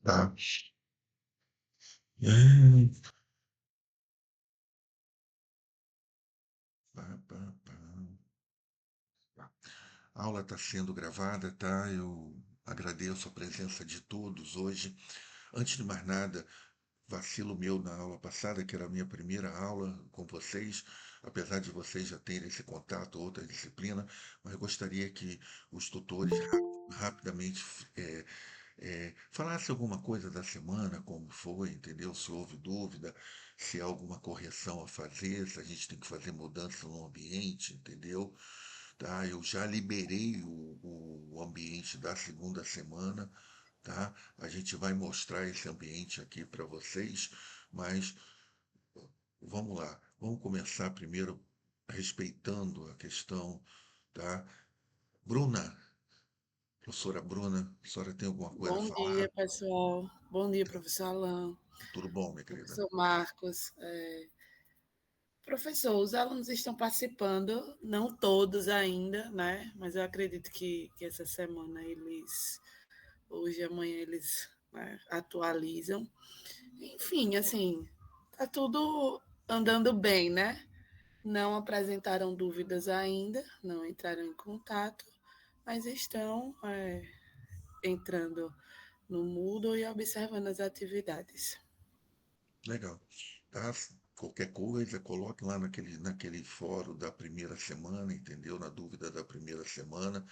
tá? É, pá, pá, pá. A aula está sendo gravada, tá? Eu agradeço a presença de todos hoje. Antes de mais nada, vacilo meu na aula passada, que era a minha primeira aula com vocês, apesar de vocês já terem esse contato, outra disciplina, mas eu gostaria que os tutores rapidamente falasse alguma coisa da semana, como foi, entendeu? Se houve dúvida, se há alguma correção a fazer, se a gente tem que fazer mudança no ambiente, entendeu? Tá? Eu já liberei o ambiente da segunda semana, tá? A gente vai mostrar esse ambiente aqui para vocês, mas vamos lá. Vamos começar primeiro respeitando a questão, tá? Bruna, professora Bruna, a senhora tem alguma coisa a Bom dia, falar? pessoal. Bom dia, professor Alain, Tudo bom, minha querida? professor Marcos. Professor, os alunos estão participando, não todos ainda, né? Mas eu acredito que essa semana hoje e amanhã eles, né, atualizam. Enfim, assim, tá tudo andando bem, né? Não apresentaram dúvidas ainda, não entraram em contato, mas estão, entrando no Moodle e observando as atividades. Legal. Tá? Qualquer coisa, coloque lá naquele fórum da primeira semana, entendeu? Na dúvida da primeira semana,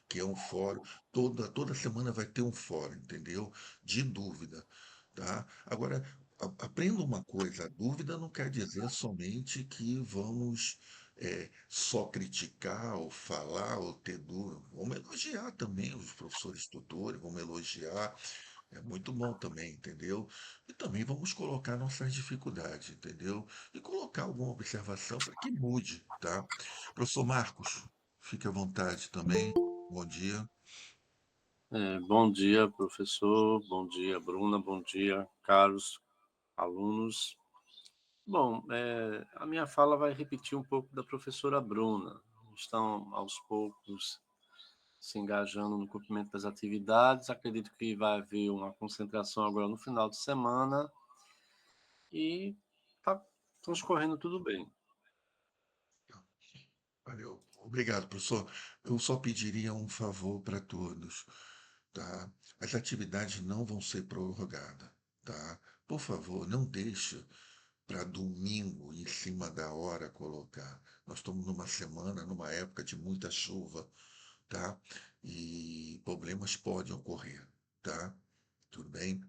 que é um fórum. Toda semana vai ter um fórum, entendeu? De dúvida, tá? Agora, aprenda uma coisa: a dúvida não quer dizer somente que vamos só criticar ou falar ou ter dúvida. Vamos elogiar também os professores tutores, vamos elogiar. É muito bom também, entendeu? E também vamos colocar nossas dificuldades, entendeu? E colocar alguma observação para que mude, tá? Professor Marcos, fique à vontade também. Bom dia. Bom dia, professor. Bom dia, Bruna. Bom dia, caros alunos. Bom, a minha fala vai repetir um pouco da professora Bruna. Estão, aos poucos, se engajando no cumprimento das atividades. Acredito que vai haver uma concentração agora no final de semana e está transcorrendo tudo bem. Valeu. Obrigado, professor. Eu só pediria um favor para todos, tá? As atividades não vão ser prorrogadas, tá? Por favor, não deixe para domingo, em cima da hora, colocar. Nós estamos numa semana, numa época de muita chuva, tá? E problemas podem ocorrer, tá? Tudo bem?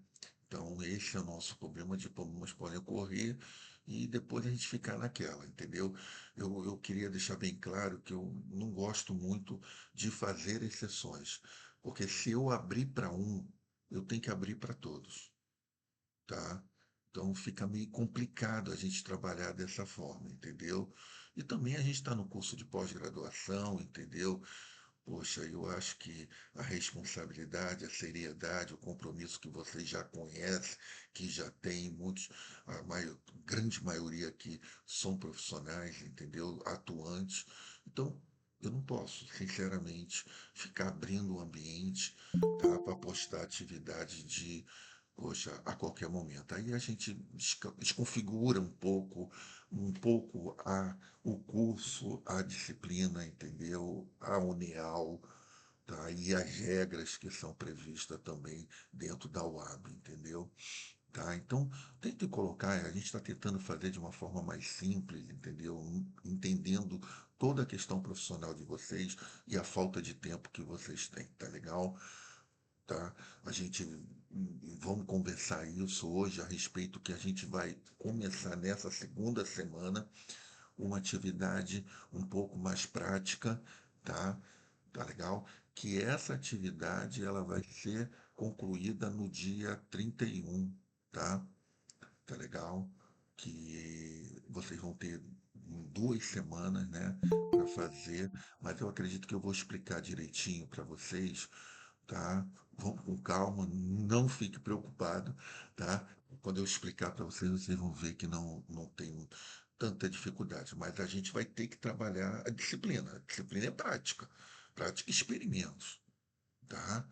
Então, esse é o nosso problema de problemas podem ocorrer e depois a gente ficar naquela, entendeu? Eu queria deixar bem claro que eu não gosto muito de fazer exceções, porque se eu abrir para um, eu tenho que abrir para todos, tá? Então fica meio complicado a gente trabalhar dessa forma, entendeu? E também a gente está no curso de pós-graduação, entendeu? Poxa, eu acho que a responsabilidade, a seriedade, o compromisso que vocês já conhecem, que já tem muitos, grande maioria aqui são profissionais, entendeu? Atuantes. Então, eu não posso, sinceramente, ficar abrindo o ambiente, tá, para postar atividade de, poxa, a qualquer momento. Aí a gente desconfigura um pouco o curso, a disciplina, entendeu? A UNEAL, tá? E as regras que são previstas também dentro da UAB, entendeu? Tá? Então, tente colocar, a gente está tentando fazer de uma forma mais simples, entendeu? Entendendo toda a questão profissional de vocês e a falta de tempo que vocês têm, tá legal? Tá? A gente vamos conversar isso hoje a respeito que a gente vai começar nessa segunda semana uma atividade um pouco mais prática, tá? Tá legal? Que essa atividade ela vai ser concluída no dia 31, tá? Tá legal? Que vocês vão ter 2 semanas, né, para fazer, mas eu acredito que eu vou explicar direitinho para vocês, tá? Vão com calma, não fique preocupado, tá? Quando eu explicar para vocês, vocês vão ver que não tem tanta dificuldade, mas a gente vai ter que trabalhar a disciplina. A disciplina é prática, prática e experimentos, tá?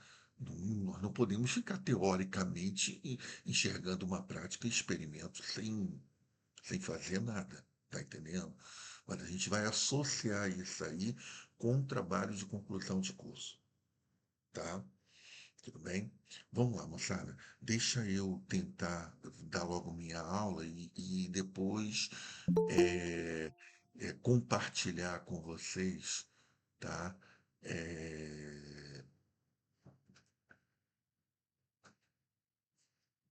Nós não podemos ficar teoricamente enxergando uma prática e experimento sem fazer nada, tá entendendo? Mas a gente vai associar isso aí com um trabalho de conclusão de curso, tá? Tudo bem? Vamos lá, moçada. Deixa eu tentar dar logo minha aula e depois é, compartilhar com vocês, tá? É,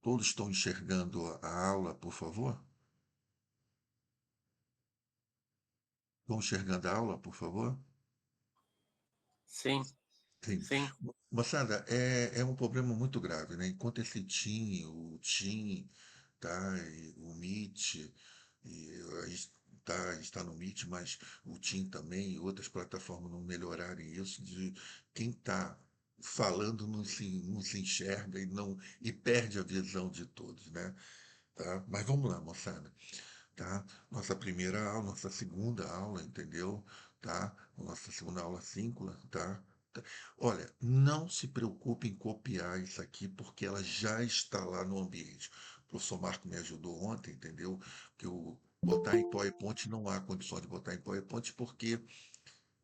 todos estão enxergando a aula, por favor? Estão enxergando a aula, por favor? Sim, Sim. sim. Moçada, é um problema muito grave, né? Enquanto esse TIM, o TIM, tá? E o Meet, e a gente está no Meet, mas o TIM também e outras plataformas não melhorarem isso, de quem está falando não se enxerga e perde a visão de todos, né? Tá? Mas vamos lá, moçada, tá? Nossa primeira aula, nossa segunda aula, entendeu? Tá? Nossa segunda aula síncula, tá? Olha, não se preocupe em copiar isso aqui, porque ela já está lá no ambiente. O professor Marco me ajudou ontem, entendeu? Que o botar em PowerPoint não há condição de botar em PowerPoint, porque,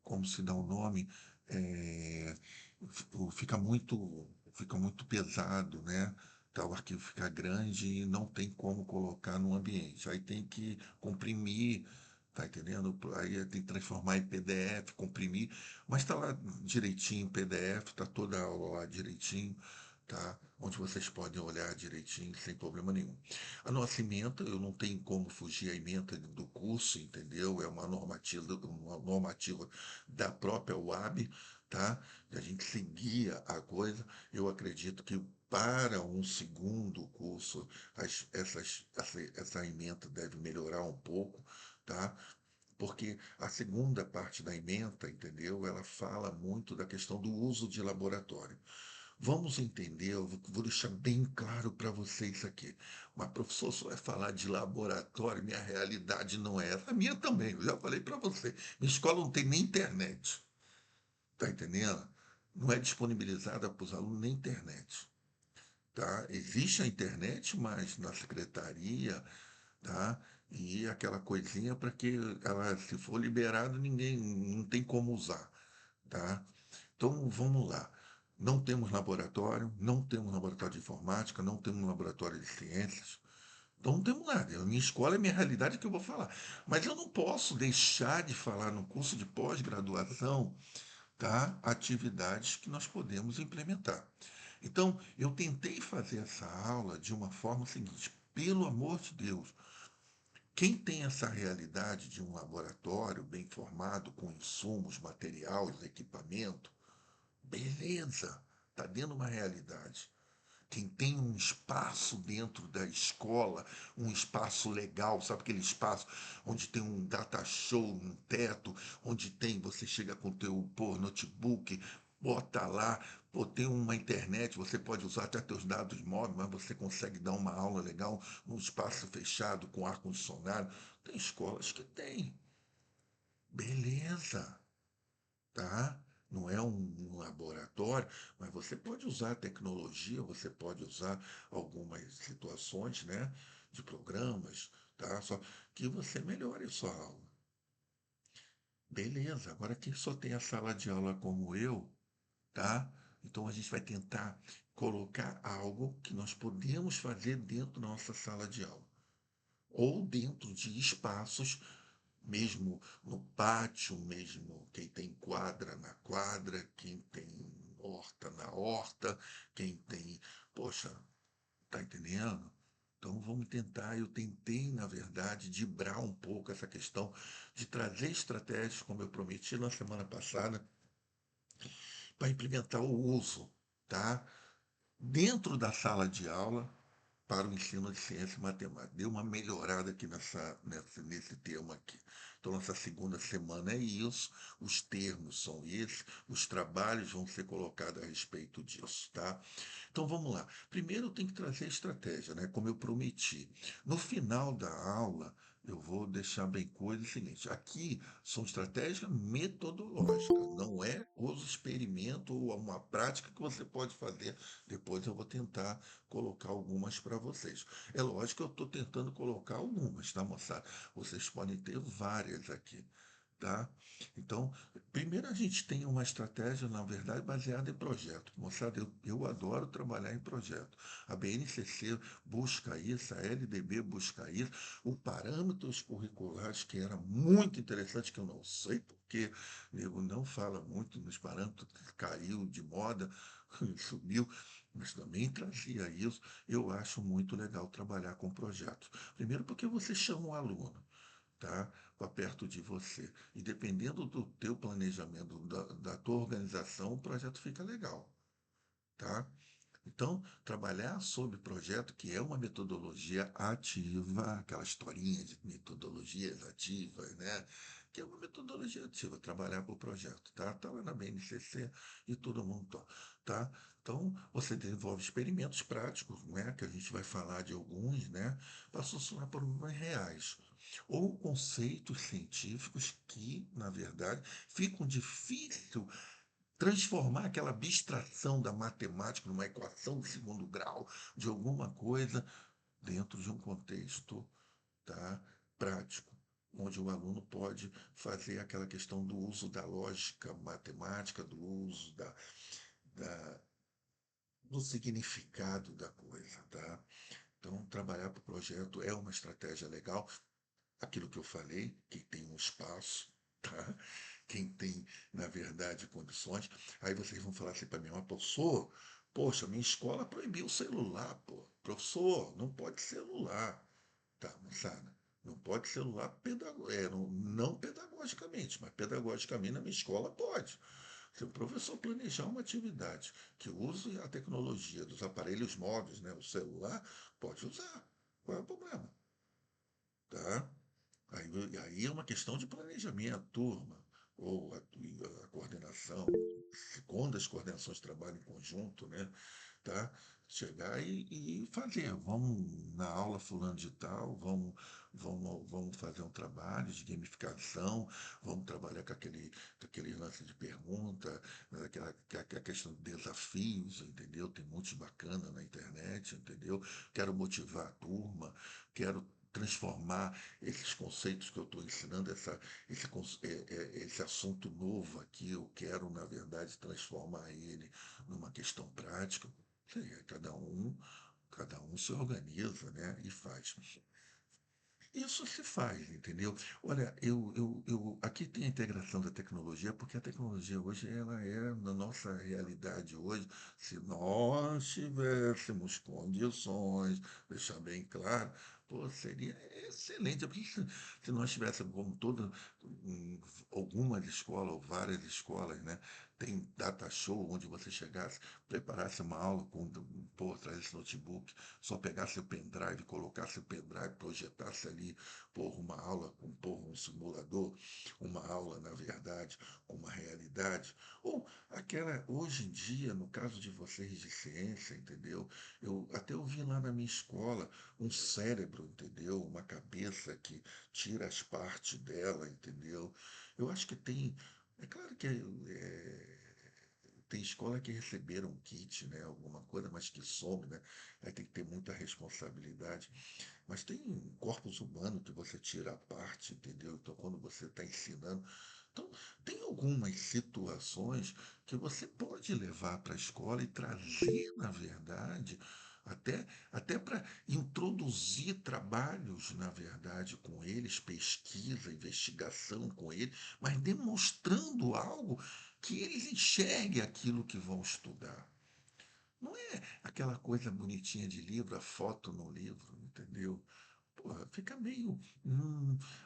como se dá o nome, é, fica muito pesado, né? Tá, o arquivo fica grande e não tem como colocar no ambiente. Aí tem que comprimir, tá entendendo? Aí tem que transformar em PDF, comprimir, mas está lá direitinho em PDF, tá toda a aula lá direitinho, tá? Onde vocês podem olhar direitinho, sem problema nenhum. A nossa ementa, eu não tenho como fugir a ementa do curso, entendeu? É uma normativa da própria UAB, tá? A gente seguia a coisa. Eu acredito que para um segundo curso, essa ementa deve melhorar um pouco, tá? Porque a segunda parte da ementa, entendeu? Ela fala muito da questão do uso de laboratório. Vamos entender, eu vou deixar bem claro para vocês aqui. Mas, professor, só vai falar de laboratório, minha realidade não é essa. A minha também, eu já falei para você. Minha escola não tem nem internet, tá entendendo? Não é disponibilizada para os alunos nem internet, tá? Existe a internet, mas na secretaria, tá? E aquela coisinha para que ela, se for liberada, ninguém não tem como usar, tá? Então vamos lá. Não temos laboratório de informática, não temos laboratório de ciências. Então não temos nada. A minha escola é a minha realidade que eu vou falar. Mas eu não posso deixar de falar no curso de pós-graduação, tá? Atividades que nós podemos implementar. Então, eu tentei fazer essa aula de uma forma seguinte: pelo amor de Deus, quem tem essa realidade de um laboratório bem formado, com insumos, materiais, equipamento, beleza, está dentro de uma realidade. Quem tem um espaço dentro da escola, um espaço legal, sabe aquele espaço onde tem um data show, um teto, onde tem, você chega com o teu notebook, bota lá, pô, tem uma internet, você pode usar até teus dados móveis, mas você consegue dar uma aula legal num espaço fechado, com ar-condicionado. Tem escolas que tem. Beleza, tá? Não é um laboratório, mas você pode usar a tecnologia, você pode usar algumas situações, né, de programas, tá? Só que você melhore a sua aula. Beleza, agora quem só tem a sala de aula como eu, tá? Então a gente vai tentar colocar algo que nós podemos fazer dentro da nossa sala de aula, ou dentro de espaços, mesmo no pátio, mesmo quem tem quadra na quadra, quem tem horta na horta, quem tem. Poxa, tá entendendo? Então vamos tentar. Eu tentei, na verdade, driblar um pouco essa questão de trazer estratégias, como eu prometi na semana passada, para implementar o uso, tá? Dentro da sala de aula para o ensino de ciência e matemática. Deu uma melhorada aqui nesse tema aqui. Então, nossa segunda semana é isso, os termos são esses, os trabalhos vão ser colocados a respeito disso, tá? Então, vamos lá. Primeiro, tem que trazer estratégia, né? Como eu prometi. No final da aula, eu vou deixar bem coisa o seguinte, aqui são estratégias metodológicas, não é os experimentos ou uma prática que você pode fazer. Depois eu vou tentar colocar algumas para vocês. É lógico que eu estou tentando colocar algumas, tá, moçada? Vocês podem ter várias aqui. Tá? Então, primeiro a gente tem uma estratégia, na verdade, baseada em projeto. Moçada, eu adoro trabalhar em projeto. A BNCC busca isso, a LDB busca isso, o parâmetros curriculares, que era muito interessante, que eu não sei porque o nego não fala muito nos parâmetros, caiu de moda, subiu, mas também trazia isso. Eu acho muito legal trabalhar com projetos. Primeiro porque você chama o aluno, tá? Para perto de você. E dependendo do teu planejamento, da tua organização, o projeto fica legal, tá? Então, trabalhar sobre projeto, que é uma metodologia ativa, aquela historinha de metodologias ativas, né? Que é uma metodologia ativa, trabalhar por projeto, tá? Tá lá na BNCC e todo mundo tá? Então, você desenvolve experimentos práticos, né? Que a gente vai falar de alguns, né? Para solucionar problemas reais. Ou conceitos científicos que, na verdade, ficam difícil transformar aquela abstração da matemática numa equação de segundo grau, de alguma coisa, dentro de um contexto, tá, prático, onde o aluno pode fazer aquela questão do uso da lógica matemática, do uso da- do significado da coisa. Tá? Então, trabalhar para o projeto é uma estratégia legal. Aquilo que eu falei, quem tem um espaço, tá? Quem tem, na verdade, condições. Aí vocês vão falar assim para mim, mas professor, poxa, minha escola proibiu o celular, pô. Professor, não pode celular. Tá, moçada, não pode celular não pedagogicamente, mas pedagogicamente na minha escola pode. Se o professor planejar uma atividade que use a tecnologia dos aparelhos móveis, né, o celular, pode usar. Qual é o problema? Tá? Aí é uma questão de planejamento, turma, ou a coordenação, quando as coordenações trabalham em conjunto, né? Tá? Chegar e fazer. Vamos na aula fulano de tal, vamos fazer um trabalho de gamificação, vamos trabalhar com aquele lance de pergunta, aquela questão de desafios, entendeu? Tem muitos bacana na internet, entendeu? Quero motivar a turma, quero transformar esses conceitos que eu estou ensinando, esse assunto novo aqui, eu quero, na verdade, transformar ele numa questão prática. Sim, cada um se organiza, né, e faz. Isso se faz, entendeu? Olha, aqui tem a integração da tecnologia, porque a tecnologia hoje ela é, na nossa realidade hoje, se nós tivéssemos condições, deixar bem claro, pô, seria excelente, porque se nós tivéssemos, como hum, algumas escolas, ou várias escolas, né, tem data show, onde você chegasse, preparasse uma aula com, pô, traz esse notebook, só pegasse o pendrive, colocasse o pendrive, projetasse ali, por uma aula, por um simulador, uma aula, na verdade, com uma realidade, ou aquela, hoje em dia, no caso de vocês de ciência, entendeu? Eu até ouvi lá na minha escola um cérebro, entendeu? Uma cabeça que tira as partes dela, entendeu? Eu acho que é claro que tem escola que receberam um kit, né, alguma coisa, mas que some, né? Aí tem que ter muita responsabilidade. Mas tem um corpus humano que você tira a parte, entendeu? Então, quando você está ensinando. Então, tem algumas situações que você pode levar para a escola e trazer, na verdade, até para introduzir trabalhos, na verdade, com eles, pesquisa, investigação com eles, mas demonstrando algo que eles enxerguem aquilo que vão estudar. Não é aquela coisa bonitinha de livro, a foto no livro, entendeu? Porra, fica meio.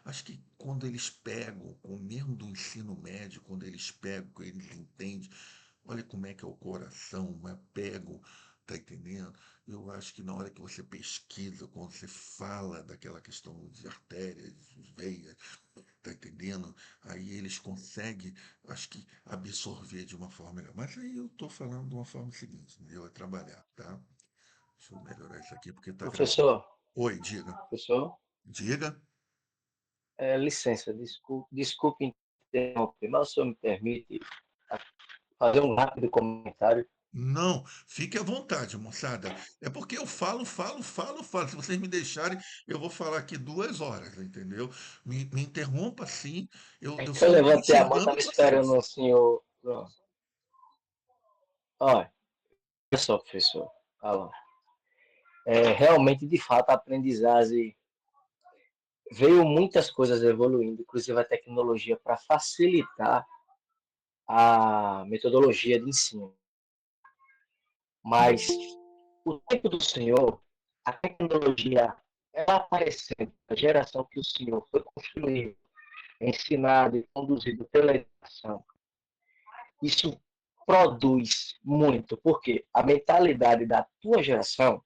Acho que quando eles pegam, com o mesmo do ensino médio, quando eles pegam, que eles entendem, olha como é que é o coração, mas pegam, tá entendendo? Eu acho que na hora que você pesquisa, quando você fala daquela questão de artérias, de veias, tá entendendo? Aí eles conseguem, acho que, absorver de uma forma melhor. Mas aí eu tô falando de uma forma seguinte, entendeu? É trabalhar, tá? Deixa eu melhorar isso aqui porque tá gravando. Professor, Oi, diga. professor, Diga. Licença, desculpe interromper, mas o senhor me permite fazer um rápido comentário? Não, fique à vontade, moçada. É porque eu falo, falo, falo, falo. Se vocês me deixarem, eu vou falar aqui 2 horas, entendeu? Me interrompa sim, eu Então, só eu não estou levantei a mão, enxergando estava esperando vocês. o senhor. Pronto. Olha só, professor. Alan. Realmente, de fato, a aprendizagem veio muitas coisas evoluindo, inclusive a tecnologia, para facilitar a metodologia de ensino. Mas o tempo do senhor, a tecnologia, ela aparecendo, a geração que o senhor foi construído, ensinado e conduzido pela educação, isso produz muito, porque a mentalidade da tua geração,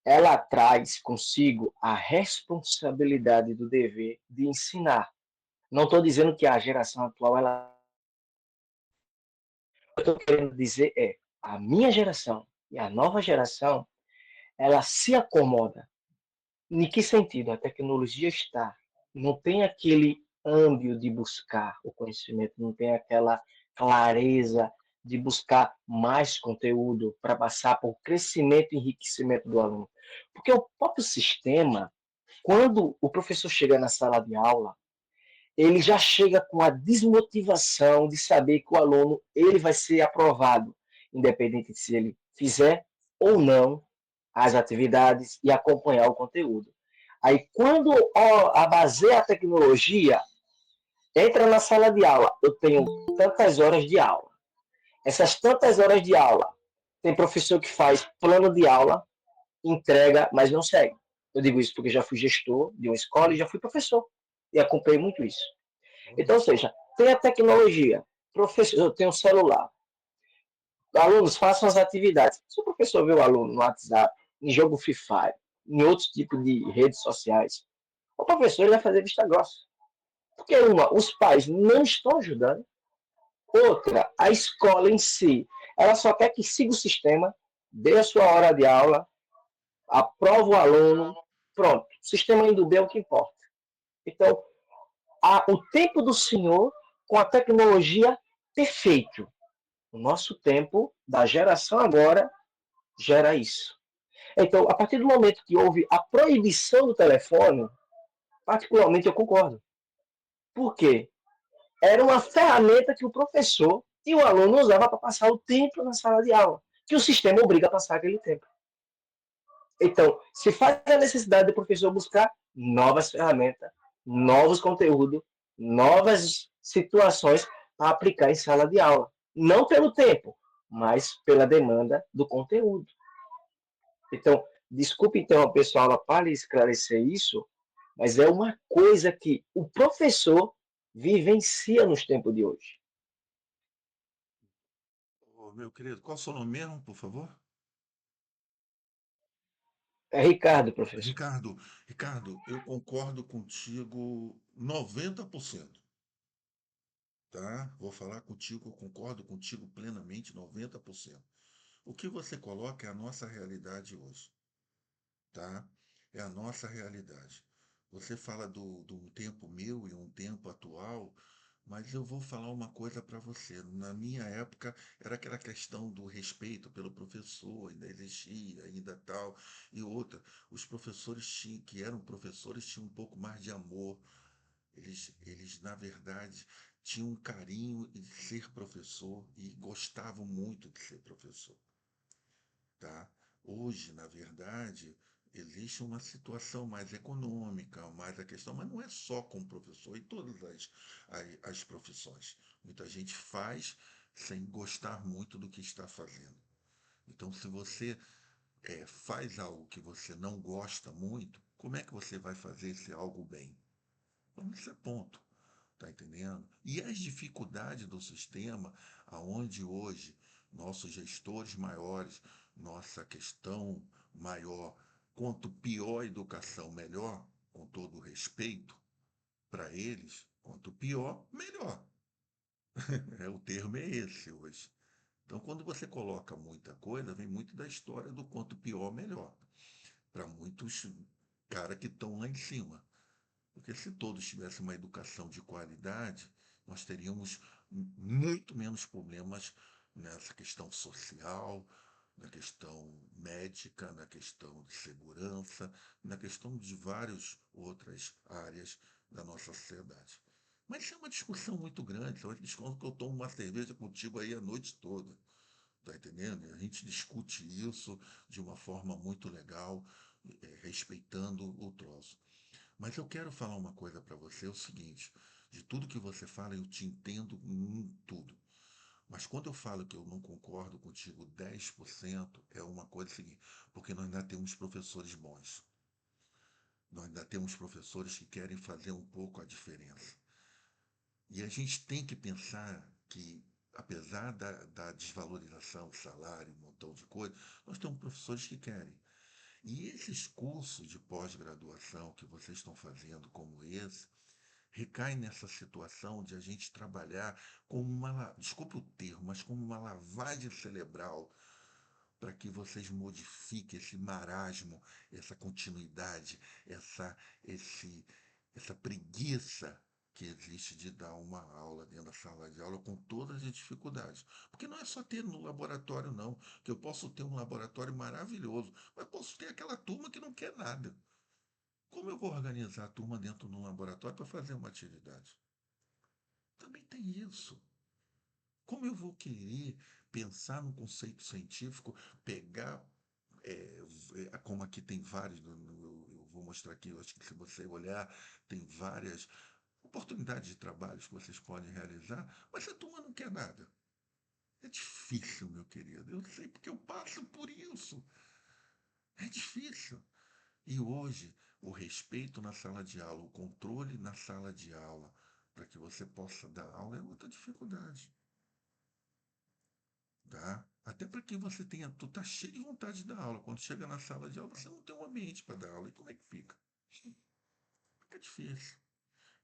ela traz consigo a responsabilidade do dever de ensinar. Não estou dizendo que a geração atual, o que eu estou querendo dizer é, a minha geração e a nova geração, ela se acomoda. Em que sentido? A tecnologia está. Não tem aquele âmbito de buscar o conhecimento, não tem aquela clareza de buscar mais conteúdo para passar por crescimento e enriquecimento do aluno. Porque o próprio sistema, quando o professor chega na sala de aula, ele já chega com a desmotivação de saber que o aluno ele vai ser aprovado, independente de se ele fizer ou não as atividades e acompanhar o conteúdo. Aí, quando baseia a tecnologia, entra na sala de aula, eu tenho tantas horas de aula. Essas tantas horas de aula, tem professor que faz plano de aula, entrega, mas não segue. Eu digo isso porque já fui gestor de uma escola e já fui professor. E acompanhei muito isso. Então, ou seja, tem a tecnologia, professor, eu tenho um celular, alunos façam as atividades. Se o professor vê o aluno no WhatsApp, em jogo Free Fire, em outros tipos de redes sociais, o professor ele vai fazer vista grossa. Porque, uma, os pais não estão ajudando. Outra, a escola em si, ela só quer que siga o sistema, dê a sua hora de aula, aprova o aluno, pronto. O sistema indo bem é o que importa. Então, o tempo do senhor com a tecnologia perfeito. O nosso tempo, da geração agora, gera isso. Então, a partir do momento que houve a proibição do telefone, particularmente eu concordo. Por quê? Era uma ferramenta que o professor e o aluno usava para passar o tempo na sala de aula, que o sistema obriga a passar aquele tempo. Então, se faz a necessidade do professor buscar novas ferramentas, novos conteúdos, novas situações para aplicar em sala de aula. Não pelo tempo, mas pela demanda do conteúdo. Então, desculpe interromper sua aula para esclarecer isso, mas é uma coisa que o professor vivencia nos tempos de hoje. Ô, meu querido, qual é o seu nome mesmo, por favor? É Ricardo, professor. Ricardo, eu concordo contigo 90%, tá? Vou falar contigo, eu concordo contigo plenamente 90%. O que você coloca é a nossa realidade hoje, tá? É a nossa realidade. Você fala de um tempo meu e um tempo atual, mas eu vou falar uma coisa para você. Na minha época, era aquela questão do respeito pelo professor, ainda existia, ainda tal, e outra. Os professores tinham, que eram professores tinham um pouco mais de amor. Eles, na verdade, tinham um carinho de ser professor e gostavam muito de ser professor, tá? Hoje, na verdade, existe uma situação mais econômica, mais a questão, mas não é só com o professor, em todas as profissões. Muita gente faz sem gostar muito do que está fazendo. Então, se você faz algo que você não gosta muito, como é que você vai fazer esse algo bem? Então, isso é ponto. Tá entendendo? E as dificuldades do sistema, aonde hoje nossos gestores maiores, nossa questão maior, quanto pior a educação, melhor, com todo o respeito para eles, quanto pior, melhor. O termo é esse hoje. Então, quando você coloca muita coisa, vem muito da história do quanto pior, melhor. Para muitos caras que estão lá em cima. Porque se todos tivessem uma educação de qualidade, nós teríamos muito menos problemas nessa questão social, na questão médica, na questão de segurança, na questão de várias outras áreas da nossa sociedade. Mas isso é uma discussão muito grande, é uma discussão que eu tomo uma cerveja contigo aí a noite toda. Tá entendendo? A gente discute isso de uma forma muito legal, respeitando o troço. Mas eu quero falar uma coisa para você, é o seguinte, de tudo que você fala, eu te entendo em tudo. Mas quando eu falo que eu não concordo contigo 10%, é uma coisa seguinte, porque nós ainda temos professores bons. Nós ainda temos professores que querem fazer um pouco a diferença. E a gente tem que pensar que, apesar da desvalorização do salário, um montão de coisa, nós temos professores que querem. E esses cursos de pós-graduação que vocês estão fazendo, como esse, recai nessa situação de a gente trabalhar como desculpa o termo, mas como uma lavagem cerebral para que vocês modifiquem esse marasmo, essa continuidade, essa, esse, essa preguiça que existe de dar uma aula dentro da sala de aula com todas as dificuldades. Porque não é só ter no laboratório, não, que eu posso ter um laboratório maravilhoso, mas posso ter aquela turma que não quer nada. Como eu vou organizar a turma dentro de um laboratório para fazer uma atividade? Também tem isso. Como eu vou querer pensar num conceito científico, pegar, como aqui tem vários, eu vou mostrar aqui, eu acho que se você olhar, tem várias oportunidades de trabalhos que vocês podem realizar, mas a turma não quer nada. É difícil, meu querido, eu sei porque eu passo por isso. É difícil. E hoje, o respeito na sala de aula, o controle na sala de aula, para que você possa dar aula, é outra dificuldade. Tá? Até para que você tenha, tu tá cheio de vontade de dar aula. Quando chega na sala de aula, você não tem um ambiente para dar aula. E como é que fica? Fica difícil.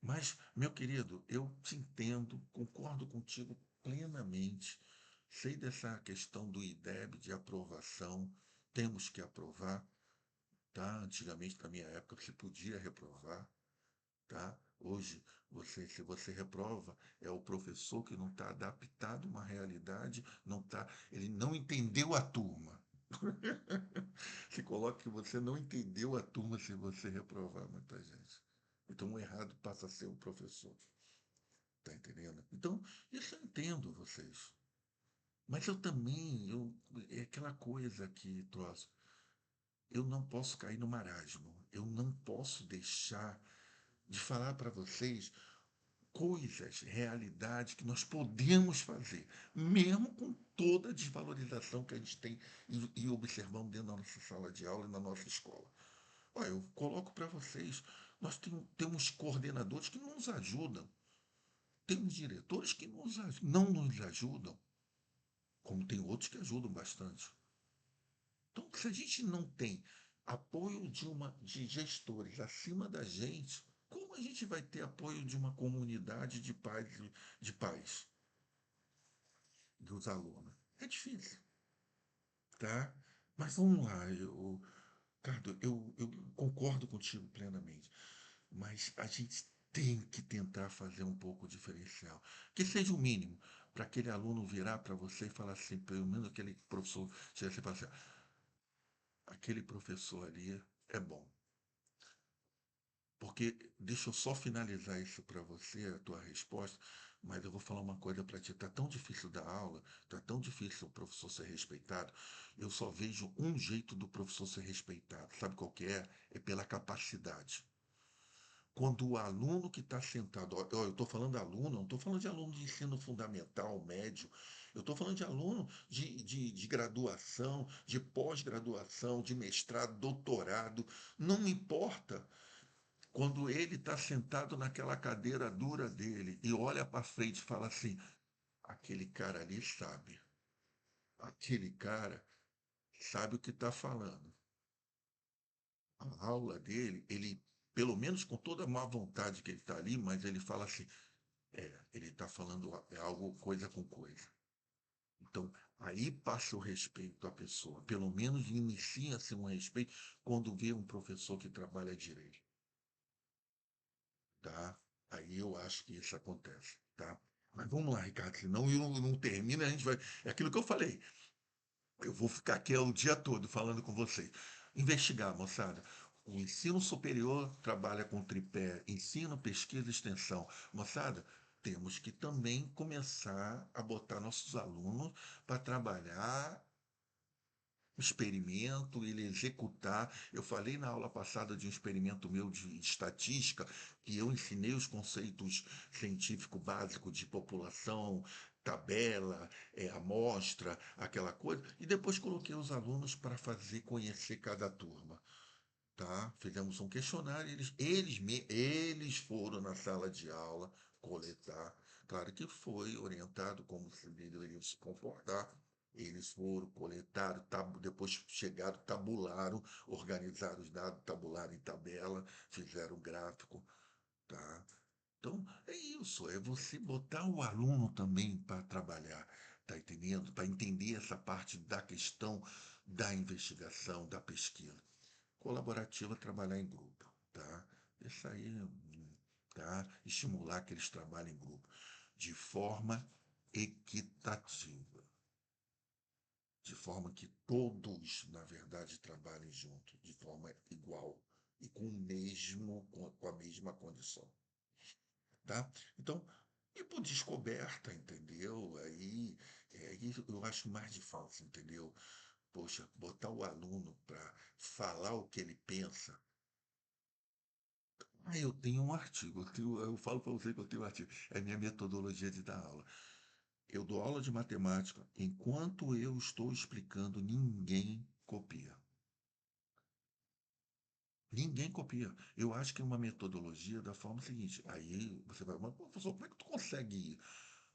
Mas, meu querido, eu te entendo, concordo contigo plenamente. Sei dessa questão do IDEB, de aprovação. Temos que aprovar, tá? Antigamente, na minha época, você podia reprovar, tá? Hoje, se você reprova, é o professor que não está adaptado a uma realidade, ele não entendeu a turma. Se coloca que você não entendeu a turma se você reprovar muita gente. Então, o errado passa a ser o professor. Tá entendendo? Então, isso eu entendo vocês. Mas eu também, é aquela coisa que, troço, eu não posso cair no marasmo. Eu não posso deixar de falar para vocês coisas, realidades que nós podemos fazer, mesmo com toda a desvalorização que a gente tem e observamos dentro da nossa sala de aula e na nossa escola. Olha, eu coloco para vocês, nós temos coordenadores que não nos ajudam, temos diretores que não nos ajudam, como tem outros que ajudam bastante. Então, se a gente não tem apoio de gestores acima da gente, como a gente vai ter apoio de uma comunidade de pais dos alunos? É difícil, tá? Mas vamos lá, Ricardo, eu concordo contigo plenamente, mas a gente tem que tentar fazer um pouco diferencial, que seja o mínimo, para aquele aluno virar para você e falar assim, pelo menos aquele professor, chegar assim e falar assim, aquele professor ali é bom. Porque, deixa eu só finalizar isso para você, a tua resposta, mas eu vou falar uma coisa para ti. Está tão difícil dar aula, está tão difícil o professor ser respeitado. Eu só vejo um jeito do professor ser respeitado. Sabe qual que é? É pela capacidade. Quando o aluno que está sentado, ó, eu estou falando de aluno, não estou falando de aluno de ensino fundamental, médio, eu estou falando de aluno de graduação, de pós-graduação, de mestrado, doutorado, não importa. Quando ele está sentado naquela cadeira dura dele e olha para frente e fala assim: aquele cara ali sabe, aquele cara sabe o que está falando. A aula dele, ele, pelo menos com toda a má vontade que ele está ali, mas ele fala assim: ele está falando algo coisa com coisa. Então, aí passa o respeito à pessoa. Pelo menos inicia-se um respeito quando vê um professor que trabalha direito. tá? Aí eu acho que isso acontece, tá? Mas vamos lá, Ricardo, senão eu não termina, a gente vai. É aquilo que eu falei. Eu vou ficar aqui o dia todo falando com vocês. Investigar, moçada. O ensino superior trabalha com tripé ensino, pesquisa e extensão. Moçada, temos que também começar a botar nossos alunos para trabalhar experimento, ele executar. Eu falei na aula passada de um experimento meu de estatística, que eu ensinei os conceitos científico básico de população, tabela, amostra, aquela coisa, e depois coloquei os alunos para fazer conhecer cada turma. Tá? Fizemos um questionário, eles foram na sala de aula coletar. Claro que foi orientado como se deveriam se comportar. Eles foram, coletaram, depois chegaram, tabularam, organizaram os dados, tabularam em tabela, fizeram gráfico. Tá? Então, é isso, é você botar o aluno também para trabalhar, tá entendendo? Para entender essa parte da questão da investigação, da pesquisa colaborativa, trabalhar em grupo, tá? Isso aí, tá? Estimular que eles trabalhem em grupo de forma equitativa, de forma que todos, na verdade, trabalhem junto, de forma igual e com a mesma condição, tá? Então, e por descoberta, entendeu? Aí eu acho mais difícil, entendeu? Poxa, botar o aluno para falar o que ele pensa. Eu tenho um artigo, eu falo para você que eu tenho um artigo, é a minha metodologia de dar aula. Eu dou aula de matemática, enquanto eu estou explicando, ninguém copia. Ninguém copia. Eu acho que é uma metodologia da forma seguinte. Aí você vai, mas professor, como é que tu consegue?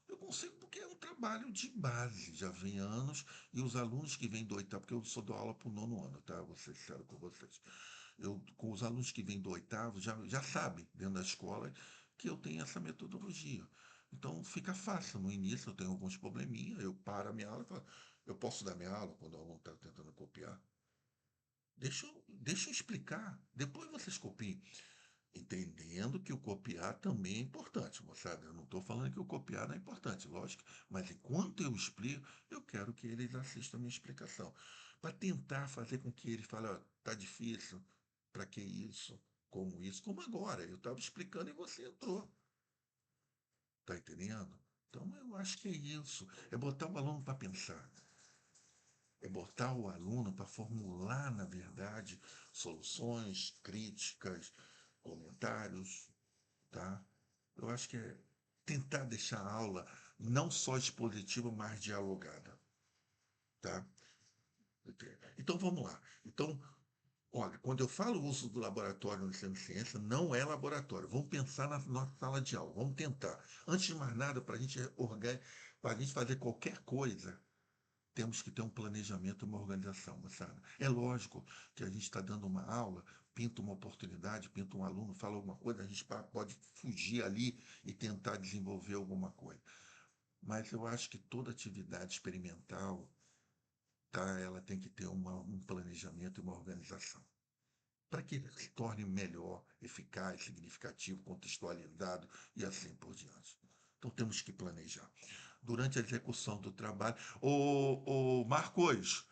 Eu consigo porque é um trabalho de base, já vem há anos, e os alunos que vêm do oitavo, porque eu só dou aula para o nono ano, tá? Vou ser sincero com vocês. Eu, com os alunos que vêm do oitavo, já sabem, dentro da escola, que eu tenho essa metodologia. Então fica fácil. No início eu tenho alguns probleminha, eu paro a minha aula e falo, eu posso dar minha aula quando o aluno está tentando copiar? Deixa eu explicar, depois vocês copiem. Entendendo que o copiar também é importante, moçada. Eu não estou falando que o copiar não é importante, lógico, mas enquanto eu explico, eu quero que eles assistam a minha explicação. Para tentar fazer com que eles falem, ó, tá difícil, para que isso? Como agora. Eu estava explicando e você entrou. Tá entendendo? Então eu acho que é isso. É botar o aluno para pensar. É botar o aluno para formular, na verdade, soluções, críticas, comentários, tá? Eu acho que é tentar deixar a aula não só expositiva, mas dialogada, tá? Então vamos lá. Então, olha, quando eu falo uso do laboratório no ensino de ciência, não é laboratório. Vamos pensar na nossa sala de aula, vamos tentar. Antes de mais nada, para a gente fazer qualquer coisa, temos que ter um planejamento, uma organização, moçada. É lógico que a gente está dando uma aula, pinta uma oportunidade, pinta um aluno, fala alguma coisa, a gente pode fugir ali e tentar desenvolver alguma coisa. Mas eu acho que toda atividade experimental, tá, ela tem que ter um planejamento e uma organização. Para que ele se torne melhor, eficaz, significativo, contextualizado e assim por diante. Então temos que planejar. Durante a execução do trabalho. Ô Marcos,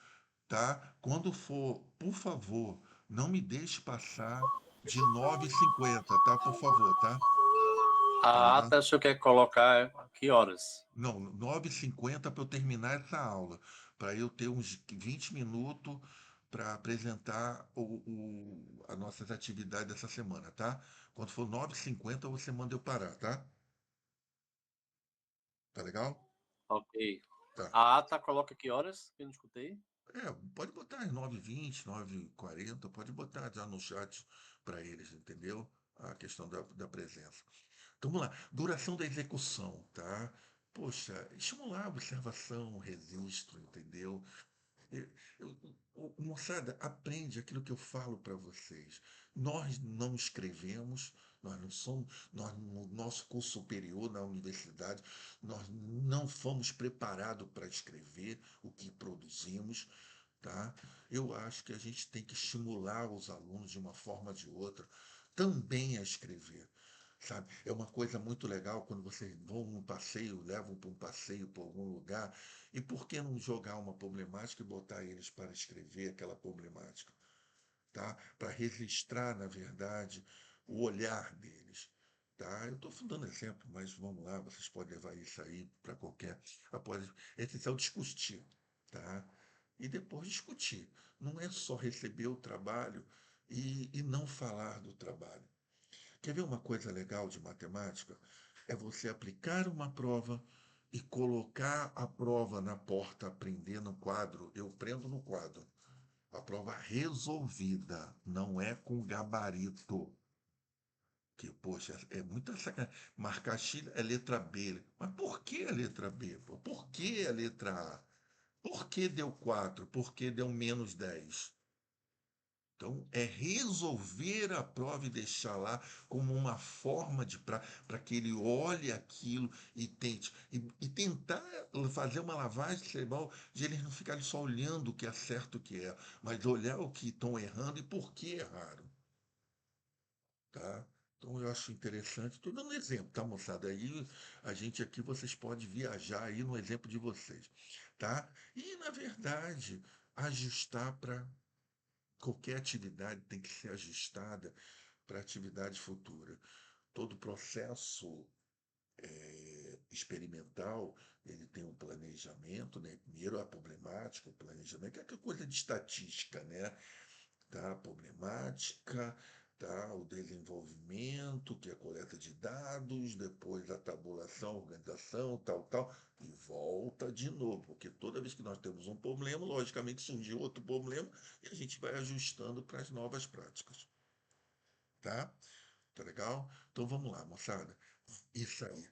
tá? Quando for, por favor, não me deixe passar de 9h50, tá? Por favor, tá? Tá A legal? ata, o senhor quer colocar que horas? Não, 9h50 para eu terminar essa aula, para eu ter uns 20 minutos para apresentar as nossas atividades dessa semana, tá? Quando for 9h50, você manda eu parar, tá? Tá legal? Ok. Tá. A ata coloca que horas? Que eu não escutei. Pode botar às 9h20, 9h40, pode botar já no chat para eles, entendeu? A questão da presença. Então vamos lá. Duração da execução, tá? Poxa, estimular a observação, registro, entendeu? Eu- Moçada, aprende aquilo que eu falo para vocês. Nós não escrevemos, nós não somos, nós, no nosso curso superior na universidade, nós não fomos preparados para escrever o que produzimos, tá? Eu acho que a gente tem que estimular os alunos de uma forma ou de outra também a escrever. sabe? É uma coisa muito legal quando vocês vão num passeio, levam para um passeio por algum lugar, e por que não jogar uma problemática e botar eles para escrever aquela problemática, tá? Para registrar, na verdade, o olhar deles. Tá? Eu estou dando exemplo, mas vamos lá, vocês podem levar isso aí para qualquer. Após, esse é o discutir, tá? E depois discutir. Não é só receber o trabalho e não falar do trabalho. Quer ver uma coisa legal de matemática? É você aplicar uma prova e colocar a prova na porta, prender no quadro. Eu prendo no quadro. A prova resolvida, não é com gabarito. Que, poxa, é muita sacanagem. Marcar X é letra B. Mas por que a letra B? Pô? Por que a letra A? Por que deu 4? Por que deu -10? Então, é resolver a prova e deixar lá como uma forma para que ele olhe aquilo e tente. E tentar fazer uma lavagem cerebral de eles não ficarem só olhando o que é certo e o que é, mas olhar o que estão errando e por que erraram. Tá? Então eu acho interessante. Estou dando um exemplo, tá, moçada? Aí a gente aqui, vocês podem viajar aí no exemplo de vocês, tá? E, na verdade, ajustar para qualquer atividade tem que ser ajustada para a atividade futura. Todo processo experimental, ele tem um planejamento, né? Primeiro a problemática, o planejamento, que é aquela coisa de estatística, né? Tá? A problemática, tá? O desenvolvimento, que é a coleta de dados, depois a tabulação, organização, tal, tal, e volta de novo, porque toda vez que nós temos um problema, logicamente surgiu outro problema e a gente vai ajustando para as novas práticas, tá? Tá legal? Então vamos lá, moçada. Isso aí.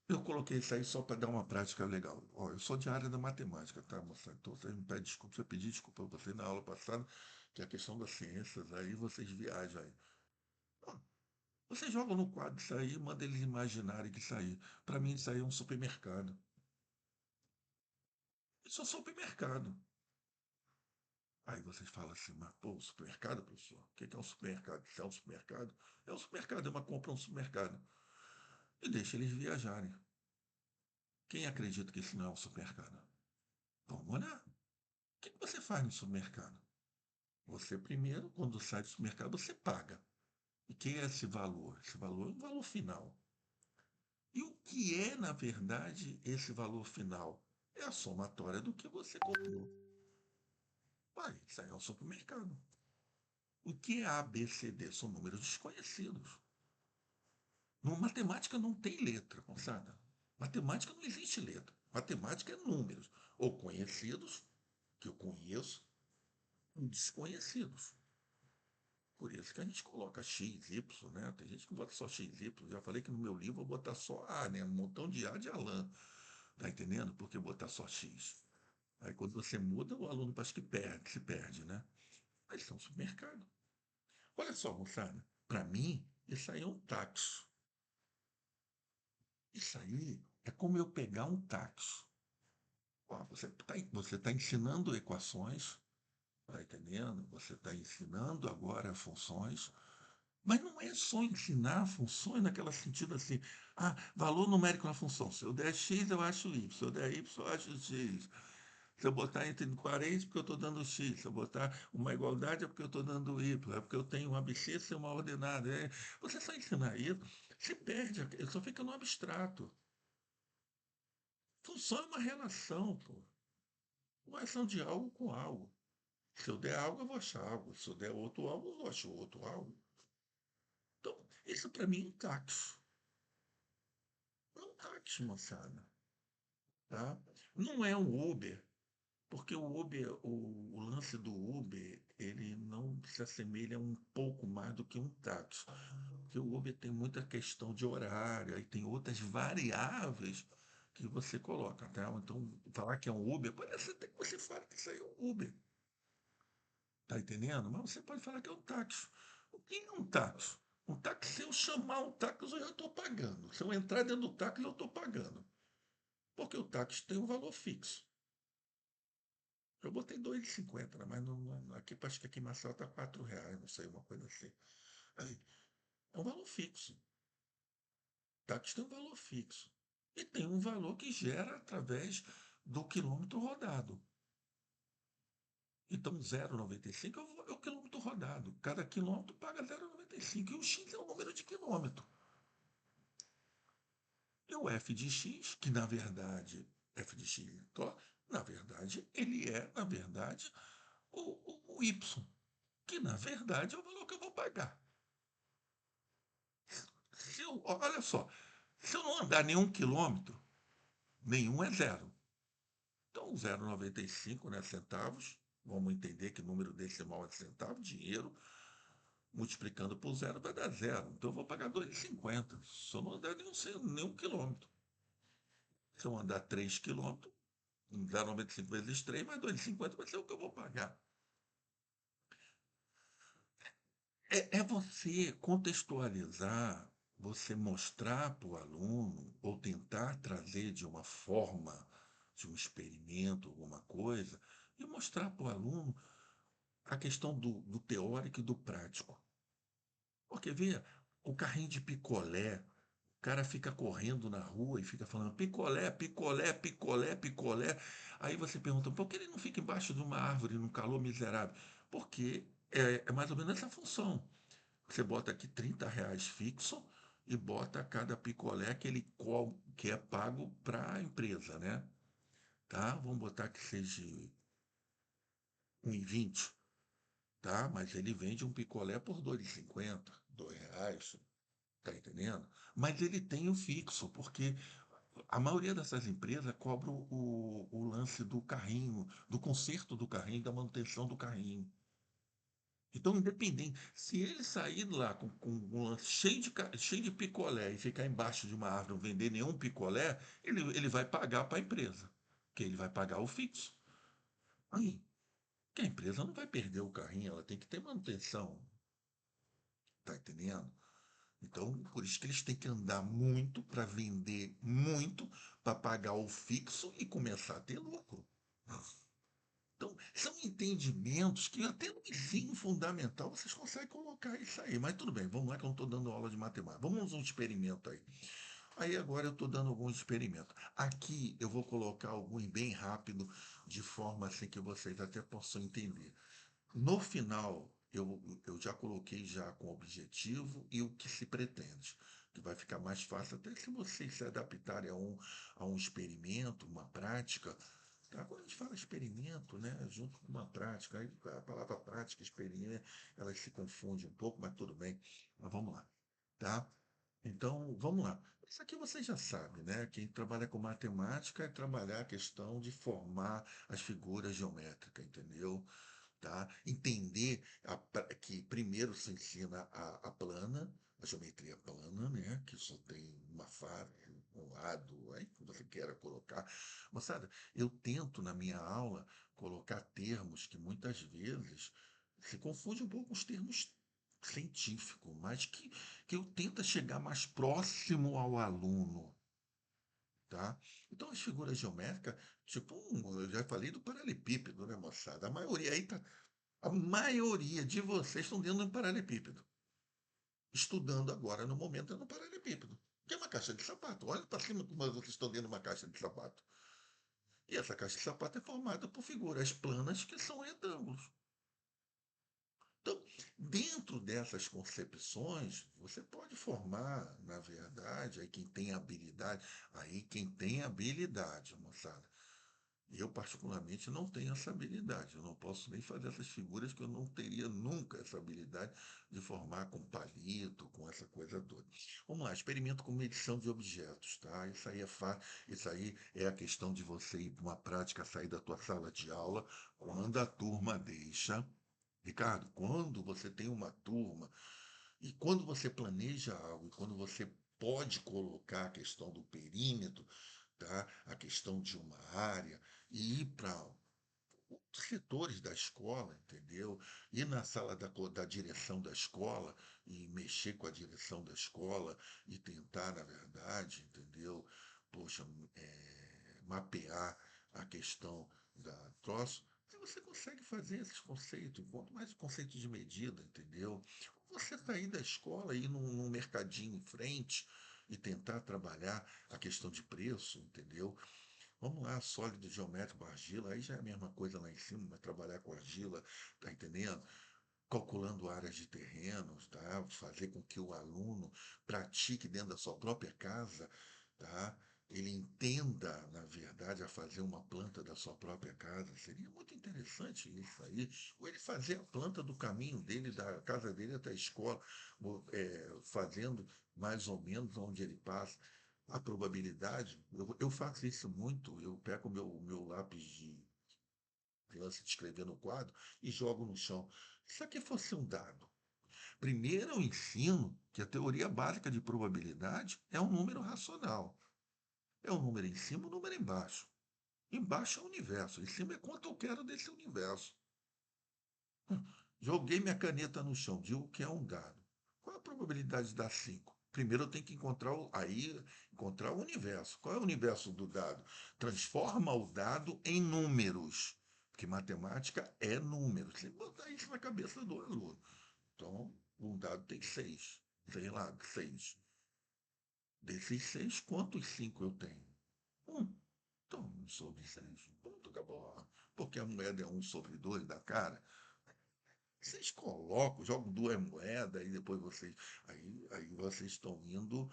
Eu coloquei isso aí só para dar uma prática legal. Ó, eu sou de área da matemática, tá, moçada? Então vocês me pedem desculpa, se eu pedir desculpa a vocês na aula passada, que é a questão das ciências, aí vocês viajam aí. Ó, vocês jogam no quadro isso aí, manda eles imaginarem que isso aí. Para mim, isso aí é um supermercado. Isso é um supermercado. Aí vocês falam assim, mas pô, supermercado, professor? O que é um supermercado? Isso é um supermercado? É um supermercado, é uma compra, um supermercado. E deixa eles viajarem. Quem acredita que isso não é um supermercado? Vamos olhar. O que você faz no supermercado? Você primeiro, quando sai do supermercado, você paga. E que é esse valor? Esse valor é um valor final. E o que é, na verdade, esse valor final? É a somatória do que você comprou. Vai, isso aí é um supermercado. O que é A, B, C, D? São números desconhecidos. No matemática não tem letra, moçada. Matemática não existe letra. Matemática é números. Ou conhecidos, que eu conheço, ou desconhecidos. Por isso que a gente coloca X, Y, né? Tem gente que bota só X, Y. Já falei que no meu livro eu vou botar só A, né? Um montão de A de Alan. Tá entendendo? Porque botar só X. Aí quando você muda, o aluno parece que perde, se perde, né? Mas isso é um supermercado. Olha só, moçada. Para mim, isso aí é um táxi. Isso aí é como eu pegar um táxi. Ó, você tá ensinando equações, tá entendendo? Você está ensinando agora funções. Mas não é só ensinar funções naquela sentido assim, valor numérico na função. Se eu der x, eu acho y. Se eu der y, eu acho x. Se eu botar entre parênteses, porque eu estou dando x. Se eu botar uma igualdade, é porque eu estou dando y. É porque eu tenho um abscissa e uma ordenada. Você só ensinar isso, se perde, só fica no abstrato. Função é uma relação, pô. Uma relação de algo com algo. Se eu der algo, eu vou achar algo. Se eu der outro algo, eu acho outro algo. Então, isso para mim é um táxi. É um táxi, moçada. Tá? Não é um Uber, porque o lance do Uber, ele não se assemelha um pouco mais do que um táxi. Porque o Uber tem muita questão de horário, e tem outras variáveis que você coloca, tá? Então, falar que é um Uber, pode ser até que você fale que isso aí é um Uber. Tá entendendo? Mas você pode falar que é um táxi. O que é um táxi? Um táxi, se eu chamar um táxi, eu já estou pagando. Se eu entrar dentro do táxi, eu estou pagando. Porque o táxi tem um valor fixo. Eu botei 2,50, né? Mas aqui, acho que aqui em Marcel está R$ 4, não sei, uma coisa assim. Aí, é um valor fixo. táxi tem um valor fixo. E tem um valor que gera através do quilômetro rodado. Então, 0,95 é o quilômetro rodado. Cada quilômetro paga 0,95. E o X é o número de quilômetro. E o f de x, que na verdade, f de x, na verdade, ele é, na verdade, o y, que na verdade é o valor que eu vou pagar. Olha só, se eu não andar nenhum quilômetro, nenhum é zero. Então, 0,95, né, centavos, vamos entender que número decimal é centavo, dinheiro, multiplicando por zero vai dar zero. Então, eu vou pagar 2,50 se eu não andar nenhum quilômetro. Se eu andar 3 quilômetros, 0,95 vezes 3, mais 2,50 vai ser o que eu vou pagar. É você contextualizar, você mostrar para o aluno, ou tentar trazer de uma forma, de um experimento, alguma coisa, e mostrar para o aluno a questão do teórico e do prático. Porque, veja, o carrinho de picolé, o cara fica correndo na rua e fica falando picolé, picolé, picolé, picolé. Aí você pergunta, por que ele não fica embaixo de uma árvore num calor miserável? Porque é mais ou menos essa função. Você bota aqui R$ 30 fixo e bota cada picolé que é pago para a empresa, né? Tá? Vamos botar que seja 1,20, tá? Mas ele vende um picolé por 2,50, R$ 2, tá entendendo? Mas ele tem o fixo, porque a maioria dessas empresas cobra o lance do carrinho, do conserto do carrinho, da manutenção do carrinho. Então, independente, se ele sair lá com um lance cheio de picolé e ficar embaixo de uma árvore não vender nenhum picolé, ele vai pagar para a empresa, que ele vai pagar o fixo. Aí, que a empresa não vai perder o carrinho, ela tem que ter manutenção, tá entendendo? Então, por isso que eles têm que andar muito para vender muito, para pagar o fixo e começar a ter lucro. Então, são entendimentos que até no ensino fundamental vocês conseguem colocar isso aí. Mas tudo bem, vamos lá que eu não estou dando aula de matemática. Vamos a um experimento aí. Aí agora eu estou dando alguns experimentos. Aqui eu vou colocar alguns bem rápido, de forma assim que vocês até possam entender. No final, eu já coloquei já com o objetivo e o que se pretende, que vai ficar mais fácil até se vocês se adaptarem a um experimento, uma prática. Tá? Quando a gente fala experimento, né, junto com uma prática, aí a palavra prática, experimento, elas se confundem um pouco, mas tudo bem. Mas vamos lá, tá? Então, vamos lá. Isso aqui você já sabe, né? Quem trabalha com matemática é trabalhar a questão de formar as figuras geométricas, entendeu? Tá? Entender que primeiro se ensina a plana, a geometria plana, né? Que só tem uma face, um lado, aí que você queira colocar. Moçada, eu tento na minha aula colocar termos que muitas vezes se confunde um pouco com os termos científicos, mas que eu tento chegar mais próximo ao aluno. Tá? Então, as figuras geométricas, tipo, eu já falei do paralelepípedo, né, moçada? A maioria de vocês estão dentro de um paralelepípedo. Estudando agora, no momento, é no paralelepípedo. Que é uma caixa de sapato. Olha para cima como vocês estão dentro de uma caixa de sapato. E essa caixa de sapato é formada por figuras planas que são retângulos. Então, dentro dessas concepções, você pode formar, na verdade, aí quem tem habilidade, moçada. Eu, particularmente, não tenho essa habilidade. Eu não posso nem fazer essas figuras que eu não teria nunca essa habilidade de formar com palito, com essa coisa toda. Vamos lá, experimento com medição de objetos, tá? Isso aí é fácil. Isso aí é a questão de você ir para uma prática, sair da tua sala de aula, quando a turma deixa. Ricardo, quando você tem uma turma e quando você planeja algo, e quando você pode colocar a questão do perímetro, tá? A questão de uma área, e ir para outros setores da escola, entendeu? Ir na sala da direção da escola e mexer com a direção da escola e tentar, na verdade, entendeu? Poxa, mapear a questão da troço. Se você consegue fazer esses conceitos, quanto mais o conceito de medida, entendeu? Você sair da escola e ir num mercadinho em frente e tentar trabalhar a questão de preço, entendeu? Vamos lá, sólido geométrico, argila, aí já é a mesma coisa lá em cima, mas trabalhar com argila, tá entendendo? Calculando áreas de terrenos, tá? Fazer com que o aluno pratique dentro da sua própria casa, tá? Ele entenda, na verdade, a fazer uma planta da sua própria casa. Seria muito interessante isso aí. Ou ele fazer a planta do caminho dele, da casa dele até a escola, fazendo mais ou menos onde ele passa. A probabilidade, eu faço isso muito, eu pego o meu lápis de criança de escrever no quadro e jogo no chão. Se isso aqui fosse um dado. Primeiro eu ensino que a teoria básica de probabilidade é um número racional. É um número em cima, um número embaixo. Embaixo é o universo, em cima é quanto eu quero desse universo. Joguei minha caneta no chão, digo que é um dado. Qual é a probabilidade de dar 5? Primeiro eu tenho que encontrar o universo. Qual é o universo do dado? Transforma o dado em números. Porque matemática é números. Você botar isso na cabeça do aluno. Então, um dado tem 6. Sei lá, 6. Desses 6, quantos 5 eu tenho? Um. Então, 1/6. Ponto, acabou. Porque a moeda é 1/2 da cara. Vocês colocam, jogam duas moedas, e depois aí vocês estão indo.